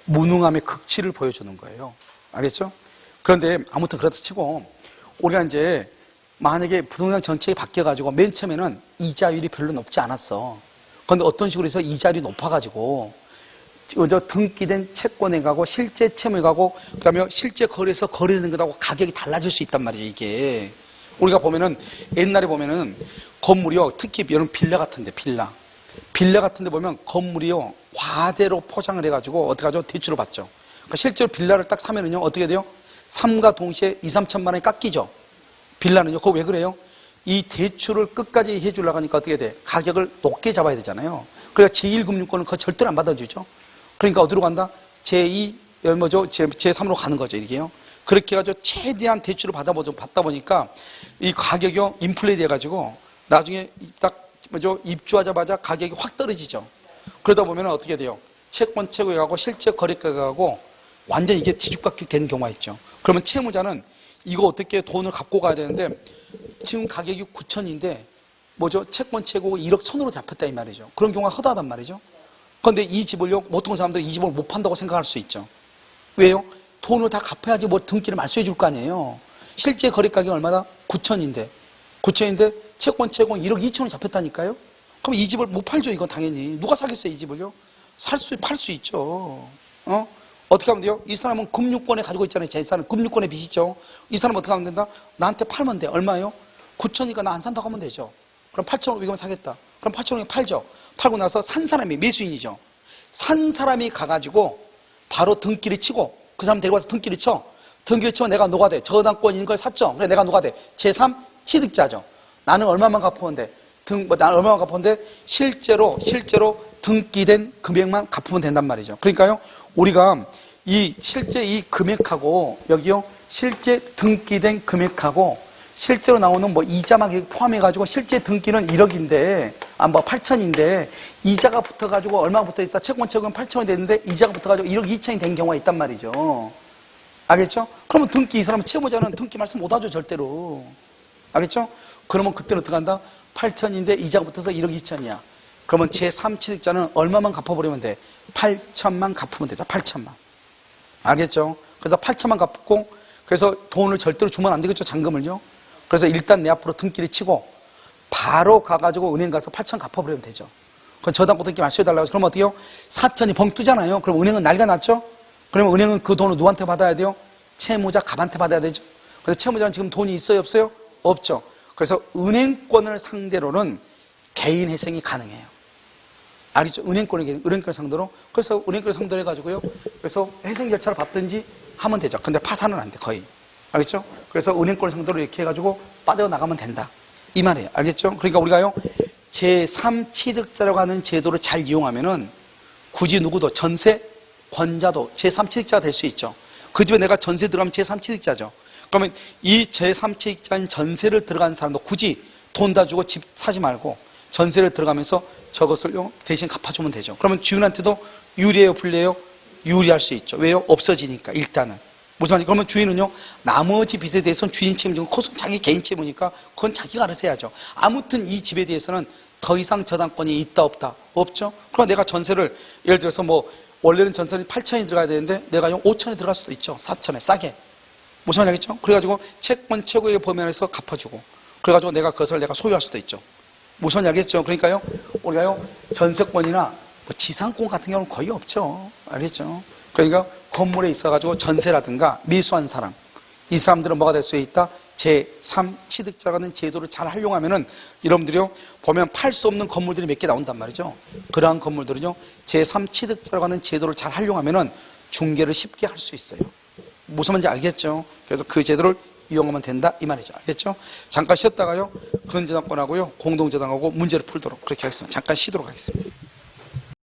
무능함의 극치를 보여주는 거예요. 알겠죠? 그런데 아무튼 그렇다 치고 우리가 이제 만약에 부동산 정책이 바뀌어가지고 맨 처음에는 이자율이 별로 높지 않았어. 그런데 어떤 식으로 해서 이자율이 높아가지고 먼저 등기된 채권에 가고 실제 채무에 가고 그다음에 실제 거래에서 거래되는 것하고 가격이 달라질 수 있단 말이에요. 이게 우리가 보면은 옛날에 보면은 건물이요, 특히 이런 빌라 같은데 빌라 같은데 보면 건물이요 과대로 포장을 해가지고 어떻게 하죠? 대출을 받죠. 그러니까 실제로 빌라를 딱 사면은요 어떻게 돼요? 삼가 동시에 2, 3천만 원이 깎이죠. 빌라는요. 그거 왜 그래요? 이 대출을 끝까지 해주려고 하니까 어떻게 돼? 가격을 높게 잡아야 되잖아요. 그러니까 제1금융권은 그거 절대로 안 받아주죠. 그러니까 어디로 간다? 제2, 제3으로 가는 거죠, 이게요. 그렇게 해가지고 최대한 대출을 받다 보니까 이 가격이 인플레이 돼가지고 나중에 딱 입주하자마자 가격이 확 떨어지죠. 그러다 보면 어떻게 돼요? 채권 채무에 가고 실제 거래가가 가고 완전 이게 뒤죽박죽 되는 경우가 있죠. 그러면 채무자는 이거 어떻게 돈을 갖고 가야 되는데 지금 가격이 9천인데 채권 채무가 1억 1천으로 잡혔다 이 말이죠. 그런 경우가 허다하단 말이죠. 그런데 이 집을요, 보통 사람들이 이 집을 못 판다고 생각할 수 있죠. 왜요? 돈을 다 갚아야지 등기를 말소해 줄 거 아니에요. 실제 거래 가격이 얼마다? 9천인데 채권 채권 1억 2천원 잡혔다니까요. 그럼 이 집을 못 팔죠. 이건 당연히. 누가 사겠어요 이 집을요? 팔 수 있죠. 어떻게 하면 돼요? 이 사람은 금융권에 가지고 있잖아요. 재산은 금융권에 빚이죠. 이 사람은 어떻게 하면 된다? 나한테 팔면 돼. 얼마예요? 9천이니까 나 안 산다고 하면 되죠. 그럼 8,500원 사겠다. 그럼 8,500원 팔죠. 팔고 나서 산 사람이 매수인이죠. 산 사람이 가가지고 바로 등기를 치고 그 사람 데리고 와서 등기를 쳐. 등기를 치면 내가 노가돼. 저당권인 걸 샀죠. 그래 내가 노가돼. 제3 취득자죠. 나는 얼마만 갚으면 돼. 나는 얼마만 갚으면 돼. 실제로 등기된 금액만 갚으면 된단 말이죠. 그러니까요. 우리가 실제 이 금액하고 여기요. 실제 등기된 금액하고 실제로 나오는 이자만 포함해가지고 실제 등기는 1억인데, 8천인데, 이자가 붙어가지고 얼마 붙어 있어? 채권 8천원이 됐는데, 이자가 붙어가지고 1억 2천이 된 경우가 있단 말이죠. 알겠죠? 그러면 이 사람은 채무자는 등기 말씀 못 하죠, 절대로. 알겠죠? 그러면 그때는 어떻게 한다? 8천인데 이자가 붙어서 1억 2천이야. 그러면 제3취득자는 얼마만 갚아버리면 돼? 8천만 갚으면 되죠. 8천만. 알겠죠? 그래서 8천만 갚고, 그래서 돈을 절대로 주면 안 되겠죠. 잔금을요. 그래서 일단 내 앞으로 등기를 치고 바로 가가지고 은행 가서 8천 갚아버리면 되죠. 그건 저당권 등기 말소해달라고 해서 그러면 어때요? 4천이 벙 뜨잖아요. 그럼 은행은 난리가 났죠? 그러면 은행은 그 돈을 누구한테 받아야 돼요? 채무자 갑한테 받아야 되죠. 그래서 채무자는 지금 돈이 있어요? 없어요? 없죠. 그래서 은행권을 상대로는 개인 회생이 가능해요. 알겠죠? 은행권을 상대로. 그래서 은행권을 상대로 해가지고요. 그래서 회생 절차를 밟든지 하면 되죠. 근데 파산은 안 돼, 거의. 알겠죠? 그래서 은행권을 상대로 이렇게 해가지고 빠져나가면 된다. 이 말이에요. 알겠죠? 그러니까 우리가요, 제3취득자라고 하는 제도를 잘 이용하면은 굳이 누구도 전세권자도 제3취득자가 될 수 있죠. 그 집에 내가 전세 들어가면 제3취득자죠. 그러면 이 제3취득자인 전세를 들어간 사람도 굳이 돈 다 주고 집 사지 말고 전세를 들어가면서 저것을 대신 갚아주면 되죠. 그러면 주인한테도 유리해요, 불리해요? 유리할 수 있죠. 왜요? 없어지니까, 일단은. 무슨 말이죠? 그러면 주인은요, 나머지 빚에 대해서는 주인 책임지고, 그것은 자기 개인 채무니까 그건 자기가 알아서 해야죠. 아무튼 이 집에 대해서는 더 이상 저당권이 있다, 없다? 없죠? 그럼 내가 전세를, 예를 들어서 뭐, 원래는 전세는 8천이 들어가야 되는데, 내가 5천에 들어갈 수도 있죠. 4천에, 싸게. 무슨 말이겠죠? 그래가지고, 채권 최고의 범위 안에서 갚아주고, 그래가지고 내가 그것을 내가 소유할 수도 있죠. 무슨 말인지 알겠죠? 그러니까요, 우리가요, 전세권이나 뭐 지상권 같은 경우는 거의 없죠. 알겠죠? 그러니까 건물에 있어가지고 전세라든가 매수한 사람, 이 사람들은 뭐가 될 수 있다? 제3취득자라고 하는 제도를 잘 활용하면은 여러분들이요, 보면 팔 수 없는 건물들이 몇 개 나온단 말이죠. 그러한 건물들은요, 제3취득자라고 하는 제도를 잘 활용하면은 중개를 쉽게 할 수 있어요. 무슨 말인지 알겠죠? 그래서 그 제도를 이용하면 된다, 이 말이죠. 알겠죠? 잠깐 쉬었다가요, 근저당권하고요, 공동저당하고 문제를 풀도록 그렇게 하겠습니다. 잠깐 쉬도록 하겠습니다.